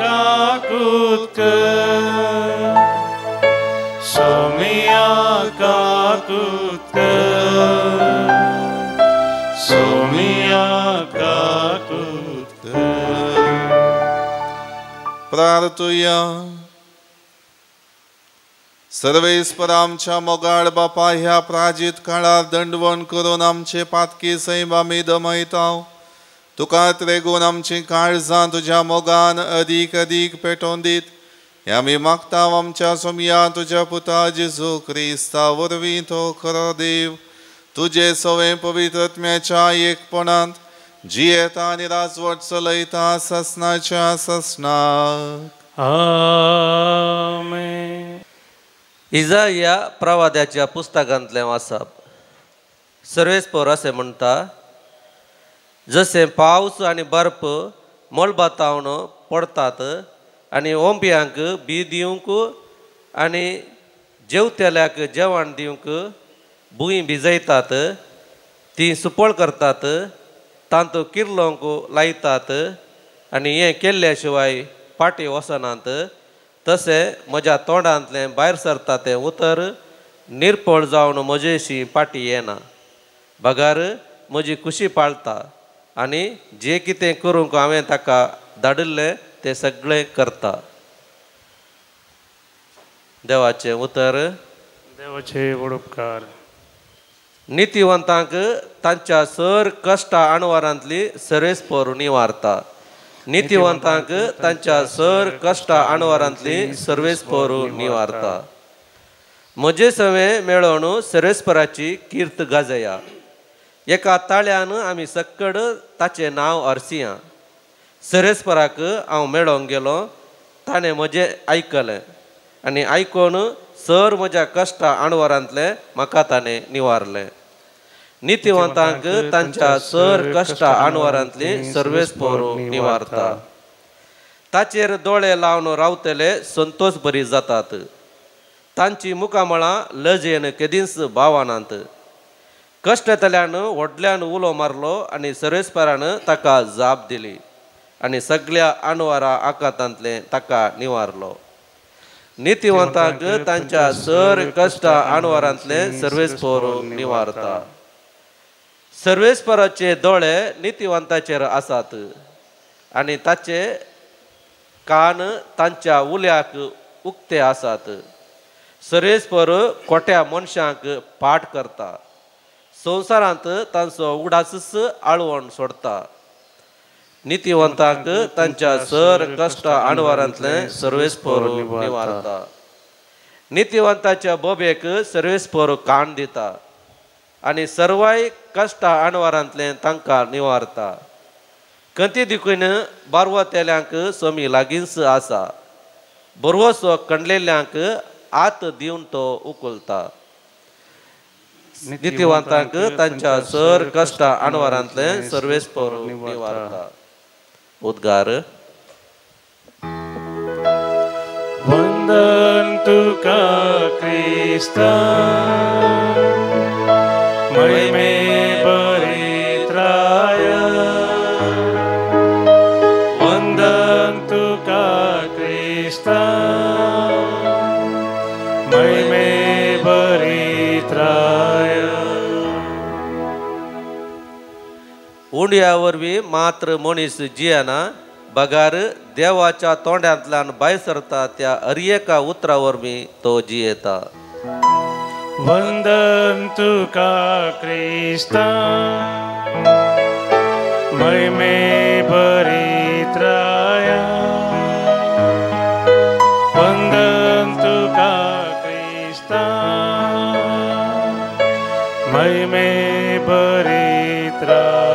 काकुळट कर, सोमिया काकुळट कर, सोमिया काकुळट कर। प्रार्थुया। सर्वेस्पर आमच्या मोगाळ बापा, ह्या प्राजीत काळार दंडवण करून आमचे पातकी सैम आमी दमयताव। तुका त्रेगून आमची काळजां तुज्या मोगान अदीक अदीक पेटोवन दीत। हे आमी मागताव आमच्या सोमिया तुज्या पुता जेजू क्रिस्ता वरवीं तो खरो देव तुजे सवे पवित्रत्म्याच्या एकपणांत जियेता आनी राजवट चलयता ससनाच्या ससनाक। आमेन। इजाया प्रवाद्याच्या पुस्तकांतलें वाचप। सर्वेस्पर अशें म्हणटा, जशें पावस आनी बर्फ मळबातावन पडतात आनी ओंप्यांक बी दिवंक आनी जेवतेल्याक जेवण दिवंक भुंय भिजयतात, ती सुपळ करतात, तांतू किर्लोंक लायतात आनी हें केल्ल्या शिवाय पाटी वसनात, तशें म्हज्या तोंडांतलें भायर सरता तें उतर निर्पळ जावन म्हजेशी पाटी येना। बगार म्हजी खुशी पाळता आनी जें कितें करूंक हांवें ताका धाडिल्लें तें सगळें करता। देवाचें उतर। देवाचे व्हड उपकार। नितिवंतांक तांच्या सर कश्टा आणवारांतली सर्वेस्पर निवारता। नितिवंतांक तांच्या सर कश्टा आणवारांतली सर्वेस्पर निवारता। म्हजे सवें मेळोवन सर्वेस्पराची कीर्त गाजया। एका ताळ्यान आमी सक्कड ताचें नांव हरसिया। सर्वेस्पराक हांव मेळोंक गेलो, ताणें म्हजें आयकलें आनी आयकून सर म्हज्या कश्टा आणवारांतलें म्हाका ताणें निवारलें। नितिवंतांक तांच्या सर कश्टा आणवारांतली सर्वेस्पर निवारता। ताचेर दोळे लावन रावतले संतोश बरी जातात। तांची मुखामळां लजेन केदींच भावनांत। कश्टतल्यान व्हडल्यान उलो मारलो आनी सर्वेस्परान ताका जाप दिली आनी सगळ्या आणवारा आकांतांतलें ताका निवारलो। नितिवंतांक तांच्या सर कश्टा आणवारांतलें सर्वेस्पर निवारता। सर्वेस्पराचे दोळे नितिवंताचेर आसात आनी ताचे कान तांच्या उल्याक उक्ते आसात। सर्वेस्पर खोट्या मनशांक पाट करता। संवसारांत तांचो उगडासच आळवण सोडता नितीवंतांक तांच्या सर कश्ट आणवारांतले सर्वेस्पर निवारता नितीवंताच्या बोबेक सर्वेस्पर कान दिता आनी सर्वाय कश्ट आणवारांतले तांकां निवारता कंती देखून बारवतेल्यांक सोमी लागींच आसा बरवसो कंडलेल्यांक आत दिवन तो उखलता नितीवंतांक तांच्या सर कश्ट आणवारांतले सर्वेस्पर निवारता उद्गार वंदन तुका क्रिस्ता महिमे बरित्राय वंदन तुका क्रिस्ता महिमे बरित्राय उंड्या वरवीं मात्र मनीस जियेना बगार देवाच्या तोंड्यांतल्यान भायर सरता त्या अर्येका उतरा वरवीं तो जियेता वंदन तुका क्रिस्ता महिमे बरित्राय वंदन तुका क्रिस्ता महिमे बरित्राय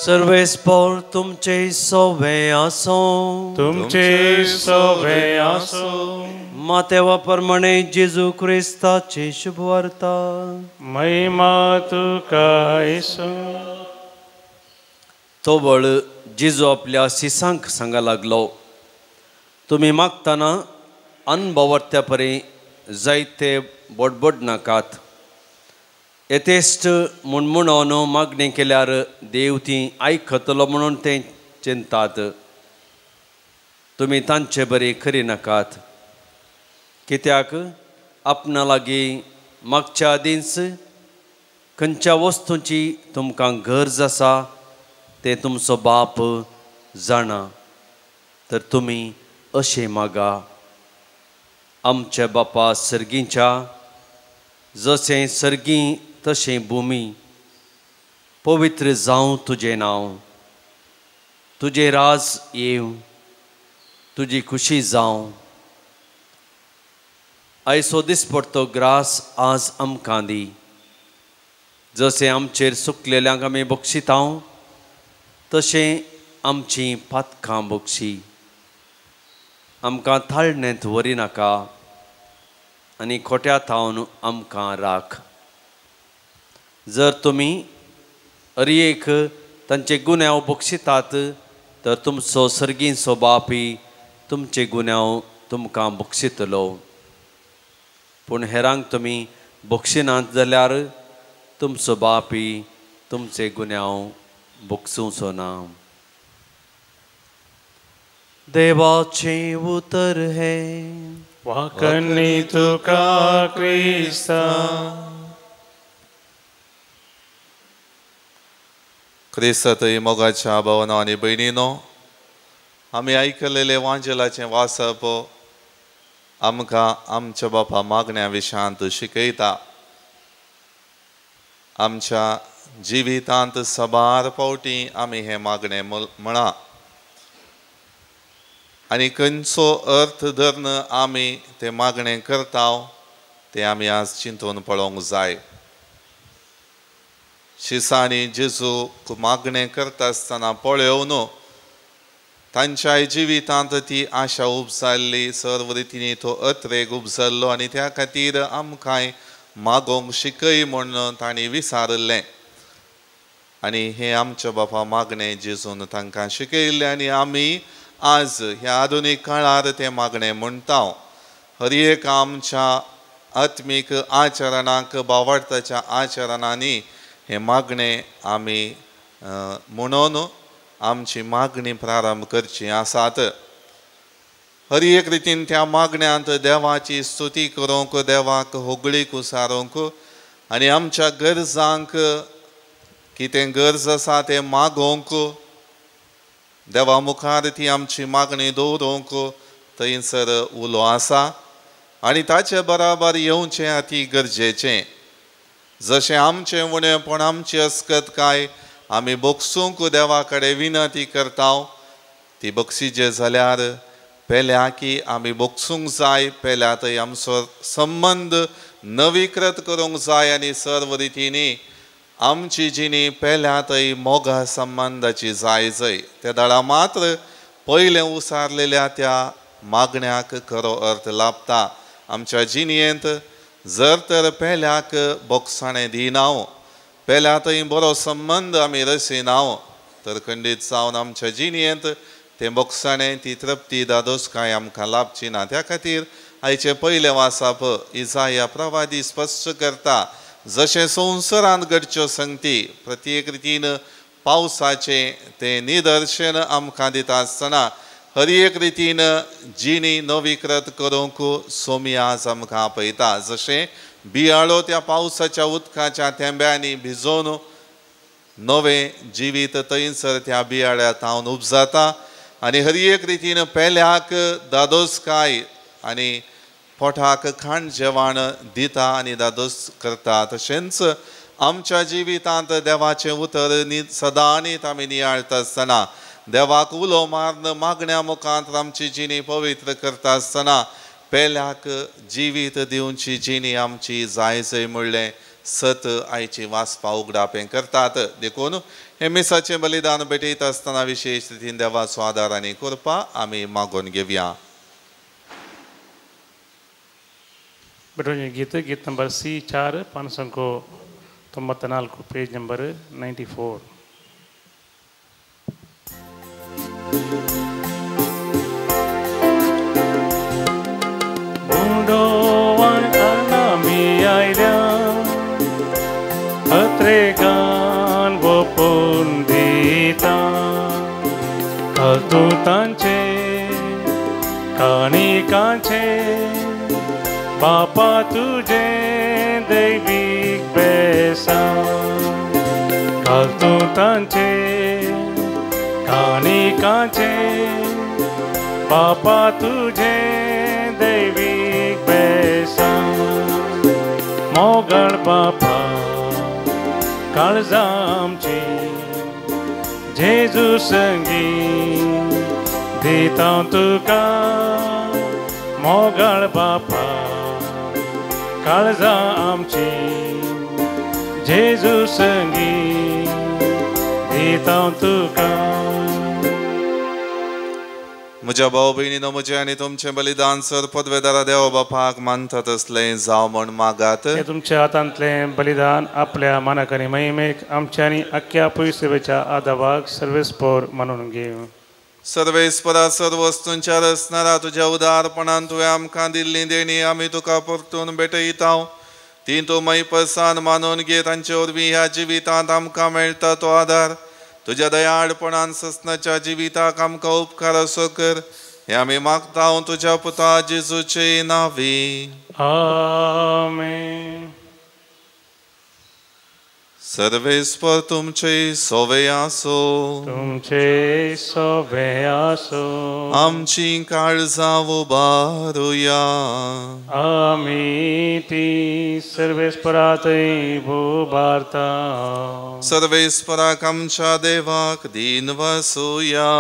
सर्वेस्पर तुमचे सोवे आसो तुमचे सोवे आसो मातेवा प्रमाणे जेजू क्रिस्ताची शुभ वार्ता महिमा तुका येसू तो बळ जेजू आपल्या शिसांक सांगा लागलो तुम्ही मागतना अनभवत्या परी जायते बडबड नाकात येतेस्ट म्हणून मागणी केल्यार देव ती आयकतलो म्हणून ते चिंतात तुम्ही तांचे बरे करी नाकात कित्याक आपणा लागीं मागच्या दिस खंयच्या वस्तूंची तुमकां गरज आसा ते तुमचो बाप जाणा तर तुमी अशें मागा आमच्या बापा सर्गीच्या जशें सर्गी तशें भुमी पवित्र जावं तुजें नांव तुजें राज येवं तुजी खुशी जावं आयचो दिसपडटो ग्रास आज आमकां दी जशें आमचेर सुकलेल्यांक आमी बक्षितांव तशें आमचीं पातकां बक्षी आमकां थाळणेंत व्हरी नाका आनी खोट्या थावन आमकां राख जर तुमी अर्येक तांचे गुन्यांव बक्षितात तर तुमचो सर्गीचो बापी तुमचे गुन्यांव तुमकां बक्षितलो पूण हेरांक तुमी बक्षिनात जाल्यार तुमचो बापी तुमचे गुन्यांव बक्षूचो ना देवाचे उतर हे वाकणी तुका क्रिस्ता क्रिस्तय मोगाच्या भावना आनी भयणीनो आमी आयकलेले वांजलाचें वाचप आमकां आमच्या बापा मागण्या विशयांत शिकयता आमच्या जिवितांत सबार फावटी आमी हे मागणे म्हणा आनी खंयचो अर्थ धरून आमी ते मागणें करता ते आमी आज चिंतून पळोवंक जाय शिसांनी जेजूक मागणें करता आसतना पळयोवन तांच्याय जिवितांत ती आशा उपजाल्ली सर्व रितीनी तो अत्रेक उपजल्लो आनी त्या खातीर आमकांय मागोवंक शिकय म्हूण तांणी विचारलें आनी हे आमच्या बापा मागणें जेजून तांकां शिकयलें आनी आमी आज ह्या आधुनीक काळार तें मागणें म्हणटा हर एक आमच्या आत्मीक आचरणाक भावार्थाच्या आचरणांनी हे मागणें आमी म्हणून आमची मागणी प्रारंभ करची आसात हर एक रितीन त्या मागण्यांत देवाची स्तुती करूंक देवाक होगळीक उसारूंक आनी आमच्या गरजांक कितें गरज आसा तें मागोवंक देवा मुखार ती आमची मागणी दवरूंक थंयसर उलो आसा आनी ताचे बराबर येवचें अती गरजेचें. जशें आमचें उणेंपण आमची अस्कतकाय आमी बोगसूंक देवा कडेन विनंती करता, ती बक्षिजे जाल्यार पेल्या की आमी बोगसूंक जाय, पेल्या थंय आमचो संबंद नवीकृत करूंक जाय आनी सर्व रितींनी आमची जिणी पेल्या थंय मोगा संबंदाची जाय. त्या दाळा मात्र पयलें उसारलेल्या त्या मागण्याक खरो अर्थ लाभता. आमच्या जिणयेंत जर तर पेल्याक बोगसाणें दिना, पेल्या थंय बरो संबंद आमी रचयना, तर खंडीत जावन आमच्या जिणयेंत तें बोगसाणें, ती तृप्ती, दादोसकाय आमकां लाभची ना. त्या खातीर आयचे पयले वाचप इसाया प्रवादी स्पश्ट करता, जशें संवसारांत घडच्यो संगती प्रत्येक रितीन पावसाचें तें निदर्शन आमकां दिता आसतना हर एक रितीन जिणी नवीकृत करूंक सोमी आज आमकां आपयता. जशें बियाळो त्या पावसाच्या उदकाच्या थेंब्यांनी भिजोवन नवें जिवीत थंयसर त्या बियाळ्या थावन उपजाता आनी हर एक रितीन पेल्याक दादोसकाय आनी पोटाक खाण जेवण दिता आनी दादोस करता. तशेंच आमच्या जिवितांत देवाचें उतर सदांच आमी नियाळटा आसतना, देवाक उलो मारून मागण्या मुखांत आमची जिणी पवित्र करता आसतना पेल्याक जिवीत दिवची जिणी आमची जाय म्हणलें सत आयची वाचपा उगडाप हें करतात. देखून हे मिसाचें बलिदान भेटयता आसतना विशेश रितीन देवाचो आदार आनी कृपा आमी मागून घेवया. गीत नंबर C4 594 पेज नंबर 94. मुंडोवान आमी आयल्या पत्रेकान बोपून दिता, कातुतांचे काणिकांचे बापा तुझे दैवीक बेसान, कातुतांचे काणिकांचे बापा तुझे दैवीक बेसान. मोगळ बापा काळजा आमची जेजू संगी दिता तुका, मोगळ बापा काळजा आमची जेजू संगी दिता तुका. म्हज्या भाव भयणीनो, म्हजें आनी तुमचें बलिदान सर पदवेदारा देवा बापाक मानता तसलें जावं म्हण मागात. हे तुमच्या हातांतलें बलिदान आपल्या मानाक आनी महिमेक आमच्या आनी आख्या पवित्रतेच्या आदाबाक सर्वेस्पोर मानून घेव. सर्वेस्परा सर्व वस्तूंच्या रचणारा तुज्या उदारपणान तुवें आमकां दिल्ली देणी आमी तुका परतून भेटयता. ती तूं मैपसान मानून घे, तांचे वरवीं ह्या जिवितांत आमकां मेळटा तो आदार. तुज्या दयाळपणान ससनाच्या जिविताक आमकां उपकार असो कर, हे आमी मागता तुज्या पुता जेजूचे नांवी. आमेन. सर्वेस्पर तुमचे सोवे आसो, तुमचे सोवे आसो. आमची काळजां उबारुया. आमी ती सर्वेस्परातय भोबारता. सर्वेस्पराक आमच्या देवाक दिन वासुया.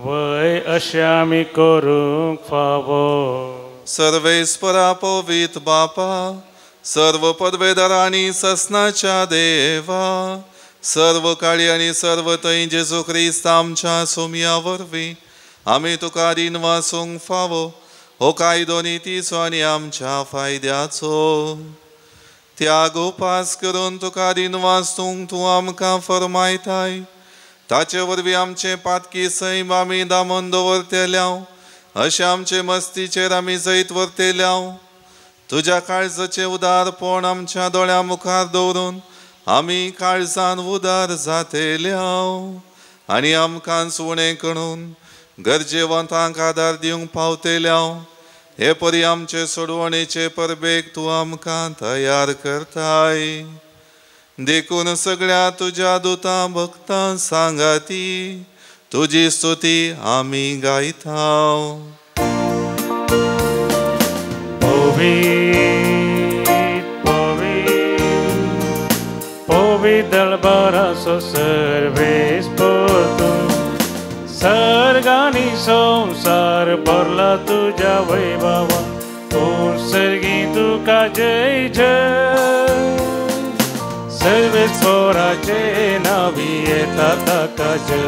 वय अशें आमी करूंक फावो. सर्वेस्परा पवित्र बापा, सर्व पदवेदारा आनी ससनाच्या देवा, सर्व काळी आनी सर्व थंय जेजू क्रिस्त आमच्या सोमया वरवीं आमी तुका दिन वासूंक फावो. हो कायदो नितीचो आनी आमच्या फायद्याचो त्याग उपास करून तुका दिन वासूंक तूं आमकां फरमायताय. ताचे वरवीं आमचे पातकी सैम आमी दामून दवरतेल्या, अशें आमचे मस्तीचेर आमी जैत व्हरतेल्या. तुज्या काळजाचें उदारपण आमच्या दोळ्या मुखार दवरून आमी काळजान उदार जातेल्या आनी आमकां सुणें करून गरजेवंतांक आदार दिवंक पावतेल्या. हे परी आमचे सोडवणेचे परबेक तूं आमकां तयार करताय. देखून सगळ्या तुज्या दुतां भक्तां सांगाती तुजी स्तुती आमी गायता. Povidal baraso serves potum Sargani संसार भरला तुझ्या वैभवा सर्गी तुका जय जय सर्वेस पोराचे नावी येतात का जय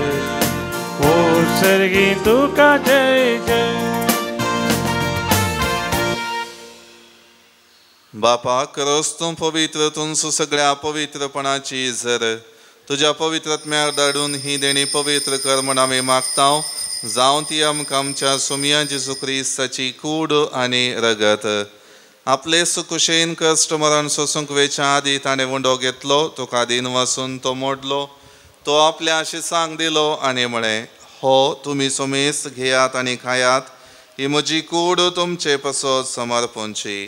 सर्गी तुका जय जय बापा करोस तूं पवित्र तूं सगळ्या पवित्रपणाची झर तुझ्या पवित्रत्म्याक धाडून ही देणी पवित्र कर म्हण आमी मागतांव जावं ती आमकां आमच्या सोमिया जेजू क्रिस्ताची कूड आनी रगत आपले सुकुशेन कश्ट मरण सोसूंक वेच्या आदी ताणें वंडो घेतलो तुका दिन वसून तो मोडलो तो आपल्या आशिसांक दिलो आनी म्हळें हो तुमी सोमेस घेयात आनी खायात ही म्हजी कूड तुमचे पसत समर्पणची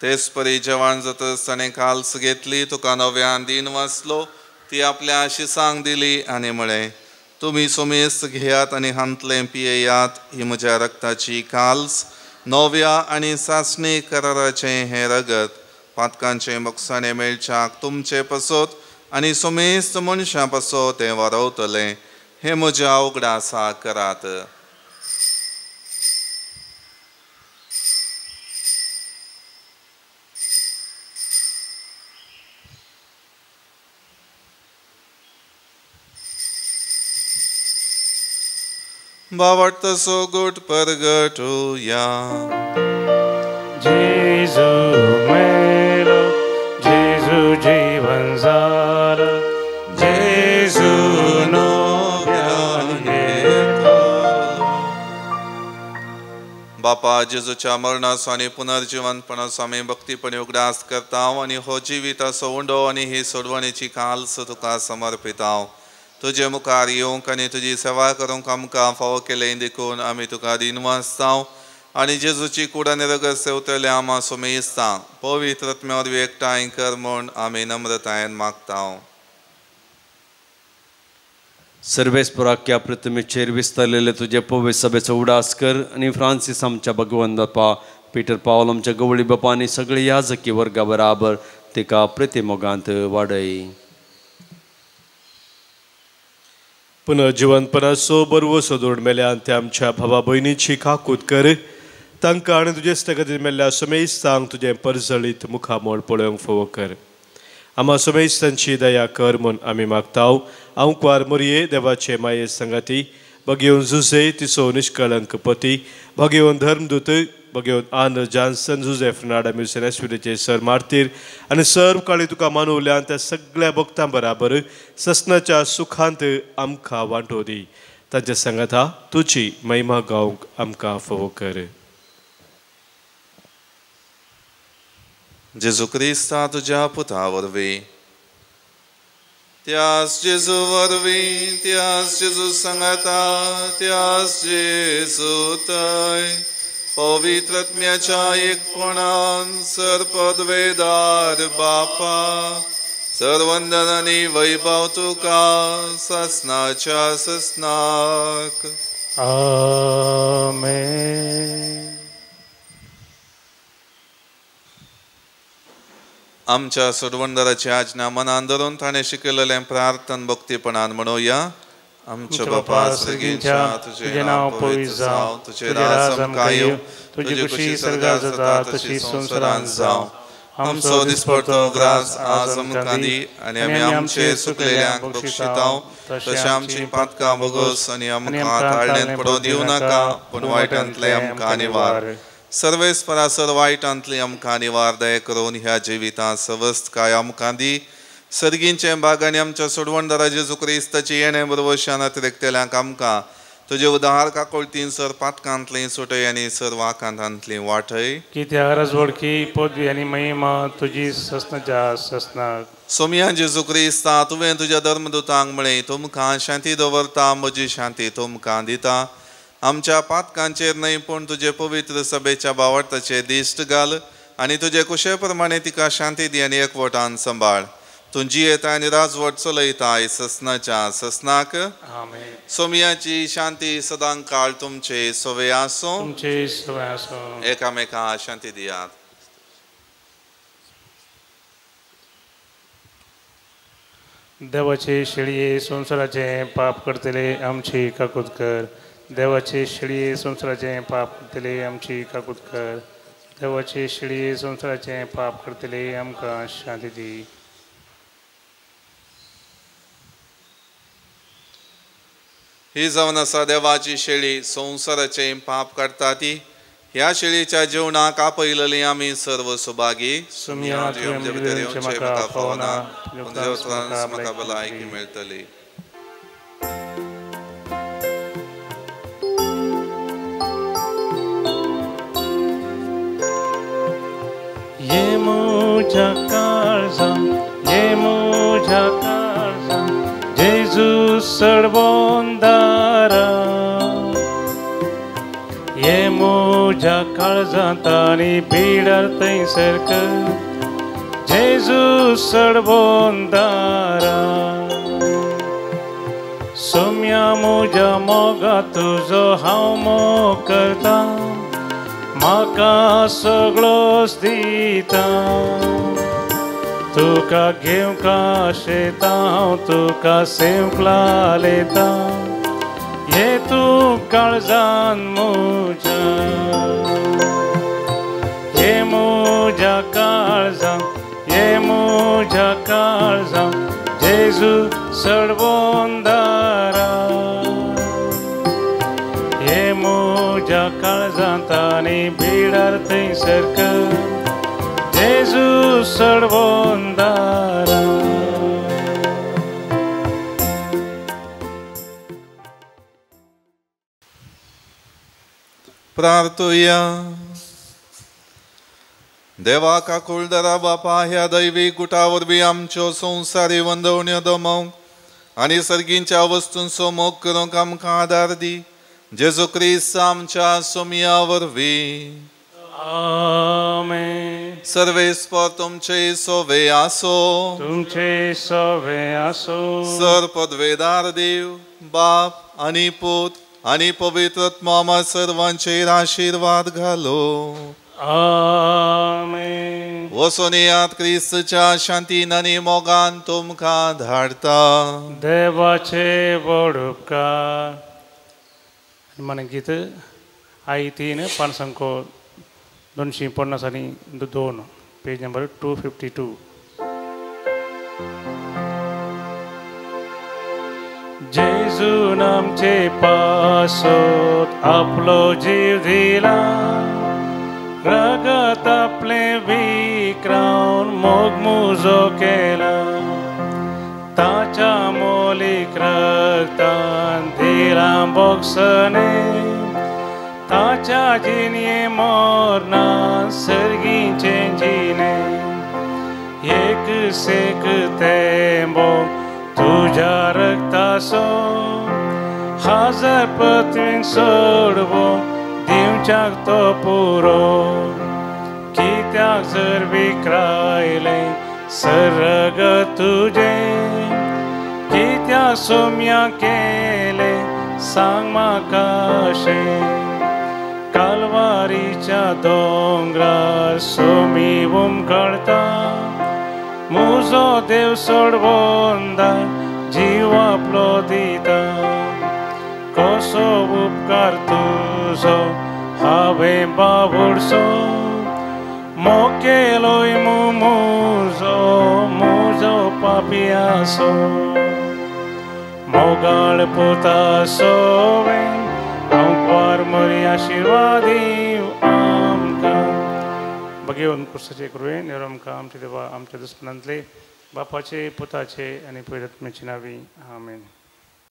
तेच परी जेवण जातच ताणें काल्स घेतली तुका नव्यान दिन वाचलो ती आपल्या आशिसांक दिली आनी म्हळें तुमी सोमेस घेयात आनी हांतले पियेयात ही म्हज्या रक्ताची काल्स नव्या आनी सासणी कराराचें हें रगत पातकांचे मोक्षाणें मेळच्याक तुमचे पसत आनी सोमेस्त मनशां पसत तें वारवतलें हें म्हज्या उगडासा करात बावटसो गुट परगटुया जेजू मेलो जेजू जीवन झालं जेजू नव्यान येतो बापा जेजूच्या मरणाचो आनी पुनर्जिवनपणाचो आमी भक्तीपणी उगडास करतांव आनी हो जिविताचो उंडो आनी ही सोडवणेची काल्स तुका समर्पितांव तुजे मुखार येवंक आनी तुजी सेवा करूंक आमकां फावो केलें देखून आमी तुका दिन वाचतांव आनी जेजूची कूड आनी रगत सेवतले आमा सोमेस्तां पवित्र आत्म्या वरवीं एकठांय कर म्हूण आमी नम्रतायेन मागतांव सर्वेस्पराक्या प्रतिमेचेर विस्तारलेले तुजे पवित्र सभेचो उडास कर आनी फ्रांसीस आमच्या भगवंत बापा पिटर पावल आमच्या गवळी बापा आनी सगळे याजकी वर्गा बराबर तिका प्रतिमोगांत वाडय पुनर्जिवनपणाचो बरवो सोदून मेल्यान ते आमच्या भावा भयणीची काकूत कर तांकां आनी तुजे खातीर मेल्ल्या सोमेस्तांक तुजें परजळीत मुखामोळ पळोवंक फोव कर आमा सोमेस्तांची दया कर म्हूण आमी मागतांव आंवकार मोरये देवाचे माये संगाती भगयोन जुजे तिचो निश्कळंक पती भगयोन धर्मदूत भगयोन आन जॉन्सन जुझेफ नाडा म्युसेन एसविडेचे सर मार्तीर आनी सर्व काळी तुका मानवल्यान त्या सगळ्या भक्तां बराबर ससनाच्या सुखांत आमकां वांटो दी तांच्या सांगाता तुजी महिमा गावंक आमकां फोव कर जेजू क्रिस्ता तुज्या पुता वरवीं त्यास जेजू वरवीं त्यास जेजू सांगाता त्यास जेजू थंय पवित्र आत्म्याच्या एकपणान सर्पद्वेदार बापा सर्वंदन आनी वैभव तुका ससनाच्या ससनाक आमेन आमच्या सोडवणदाराची आज्ञा मनान धरून ताणें शिकयलेलें प्रार्थन भक्तीपणान म्हणुया आमच्या बापा सर्गींच्या तुझें नांव पवित्र जावं तुझें राज आमकां येवं तुजी खुशी स्वर्गांत जाता तशी संवसारांत जावं आमचो दिसपडटो ग्रास आज आमकां दी आनी आमी आमचे चुकलेल्यांक बक्षितांव तशें आमची पातकां भोगोस आनी आमकां ताळणेंत पडोवं दिवं नाका पूण वायटांतले आमकां निवार सर्वेस्परासर वायटांतली आमकां निवार दया करून ह्या जिवितांत सवस्त काय आमकां दी सर्गींचे बागांनी आमच्या सोडवणदारा जेजू क्रिस्ताची येणें बरोवशान अतिरिक्तेल्यांक आमकां तुजे उदार काकोळतीन सर पातकांतली सुटय आनी सर वाकांतांतली वाटय कित्याक राजवडकी पदवी आनी महिमा तुजी ससनाच्या ससनाक सोमिया जेजू क्रिस्ता तुवें तुज्या धर्मदुतांक म्हळें तुमकां शांती दवरता म्हजी शांती तुमकां दिता आमच्या पातकांचेर न्हय पूण तुजे पवित्र सभेच्या बावटाचे दिश्ट घाल आनी तुजे कुशे प्रमाणे तिका शांती दी आनी एकवटान सांबाळ. तूं जियेता आनी राजवट चलयताय ससनाच्या ससनाक. आमेन. सोमयाची शांती सदां काळ तुमचे सोवे आसूं. तुमचे सवय आसूं. एकामेका शांती दियात. देवाचे शेळये संसाराचे पाप करतले आमची काकूत कर. देवाचे शेळये संसाराचे पाप करतले आमची काकूत कर. देवाचे शेळये संसाराचे पाप करतले आमकां शांती दी. ही जावन आसा देवाची शेळी संसाराचे पाप करता ती. ह्या शेळीच्या जेवणाक आपयलेली आमी सर्व सुभागी. म्हाका भलायकी मेळटली. ये म्हज्या काळजां ये म्हज्या काळजां जेजू सडबोंदारा. ये म्हज्या काळजांत आनी पिडार थंयसर कर जेजू सडबोंदारा. सोम्या म्हज्या मोगा तुजो हांव मोग करता. म्हाका सगळोच दिता. तुका घेवंक शेता हांव तुका सेवंक लालयता. ये तूं काळजान म्हज्या ये म्हज्या काळजां ये म्हज्या काळजां जेजू सडबोंदारा. ये म्हज्या काळजांत आनी बिडार थंयसर कर जेजू सडबोंदारा. प्रार्थुया. देवा काकुळदरा बापा ह्या दैवीक गुटा वरवीं आमच्यो संवसारी वंदवण्यो दमोवंक आनी सर्गींच्या वस्तूंचो मोग करूंक आमकां आदार दी. जेजू क्रिस्त आमच्या सोमया वरवीं. आमेन. सर्वेस्पर तुमचे सोवे आसो. तुमचे सोवे आसो. सर पदवेदार देव बाप आनी पूत आनी पवित्र आत्मा सर्वांचेर आशीर्वाद घालो. आमेन. वचून येयात क्रिस्तच्या शांतीन आनी मोगान तुमकां धाडटा. देवाचे व्हड उपकार. మన गीत आई 3 पानसंको 250 आणि 2 पेज नंबर 252. जेजून आमचे पासोत आपलो जीव दिला. रगत आपले विक्रावन मोग मुजो केला. ताच्या मोलीक रक्तान दिला बोगसने. ताच्या जिणे मोरना सर्गीचे जिणे. एक सेक तेंबो तुझ्या रक्तासो. हजार पत्नीक सोडवो दिवच्याक तो पुरो. कित्याक जर विक्रायले सर्ग तुझे. कित्याक सोम्या केले सांग म्हाका शे. कालवारीच्या दोंगरार सोमी उमकळटा. म्हजो देव सोडबोंदा जीव आपलो दिता. कसो उपकार तुजो हांवें बावडसो. मोकेलोय मुजो म्हजो पापी आसो. मोगाळ पुता सोवें हांव मरी आशिर्वाद दिव आमकां. भगेवन कुर्साचे करुवें नेरो आमकां आमचे देवा आमच्या दुस्मनांतले बापाचे पुताचे आनी पवित्र आत्म्याचे नांवी आमेन.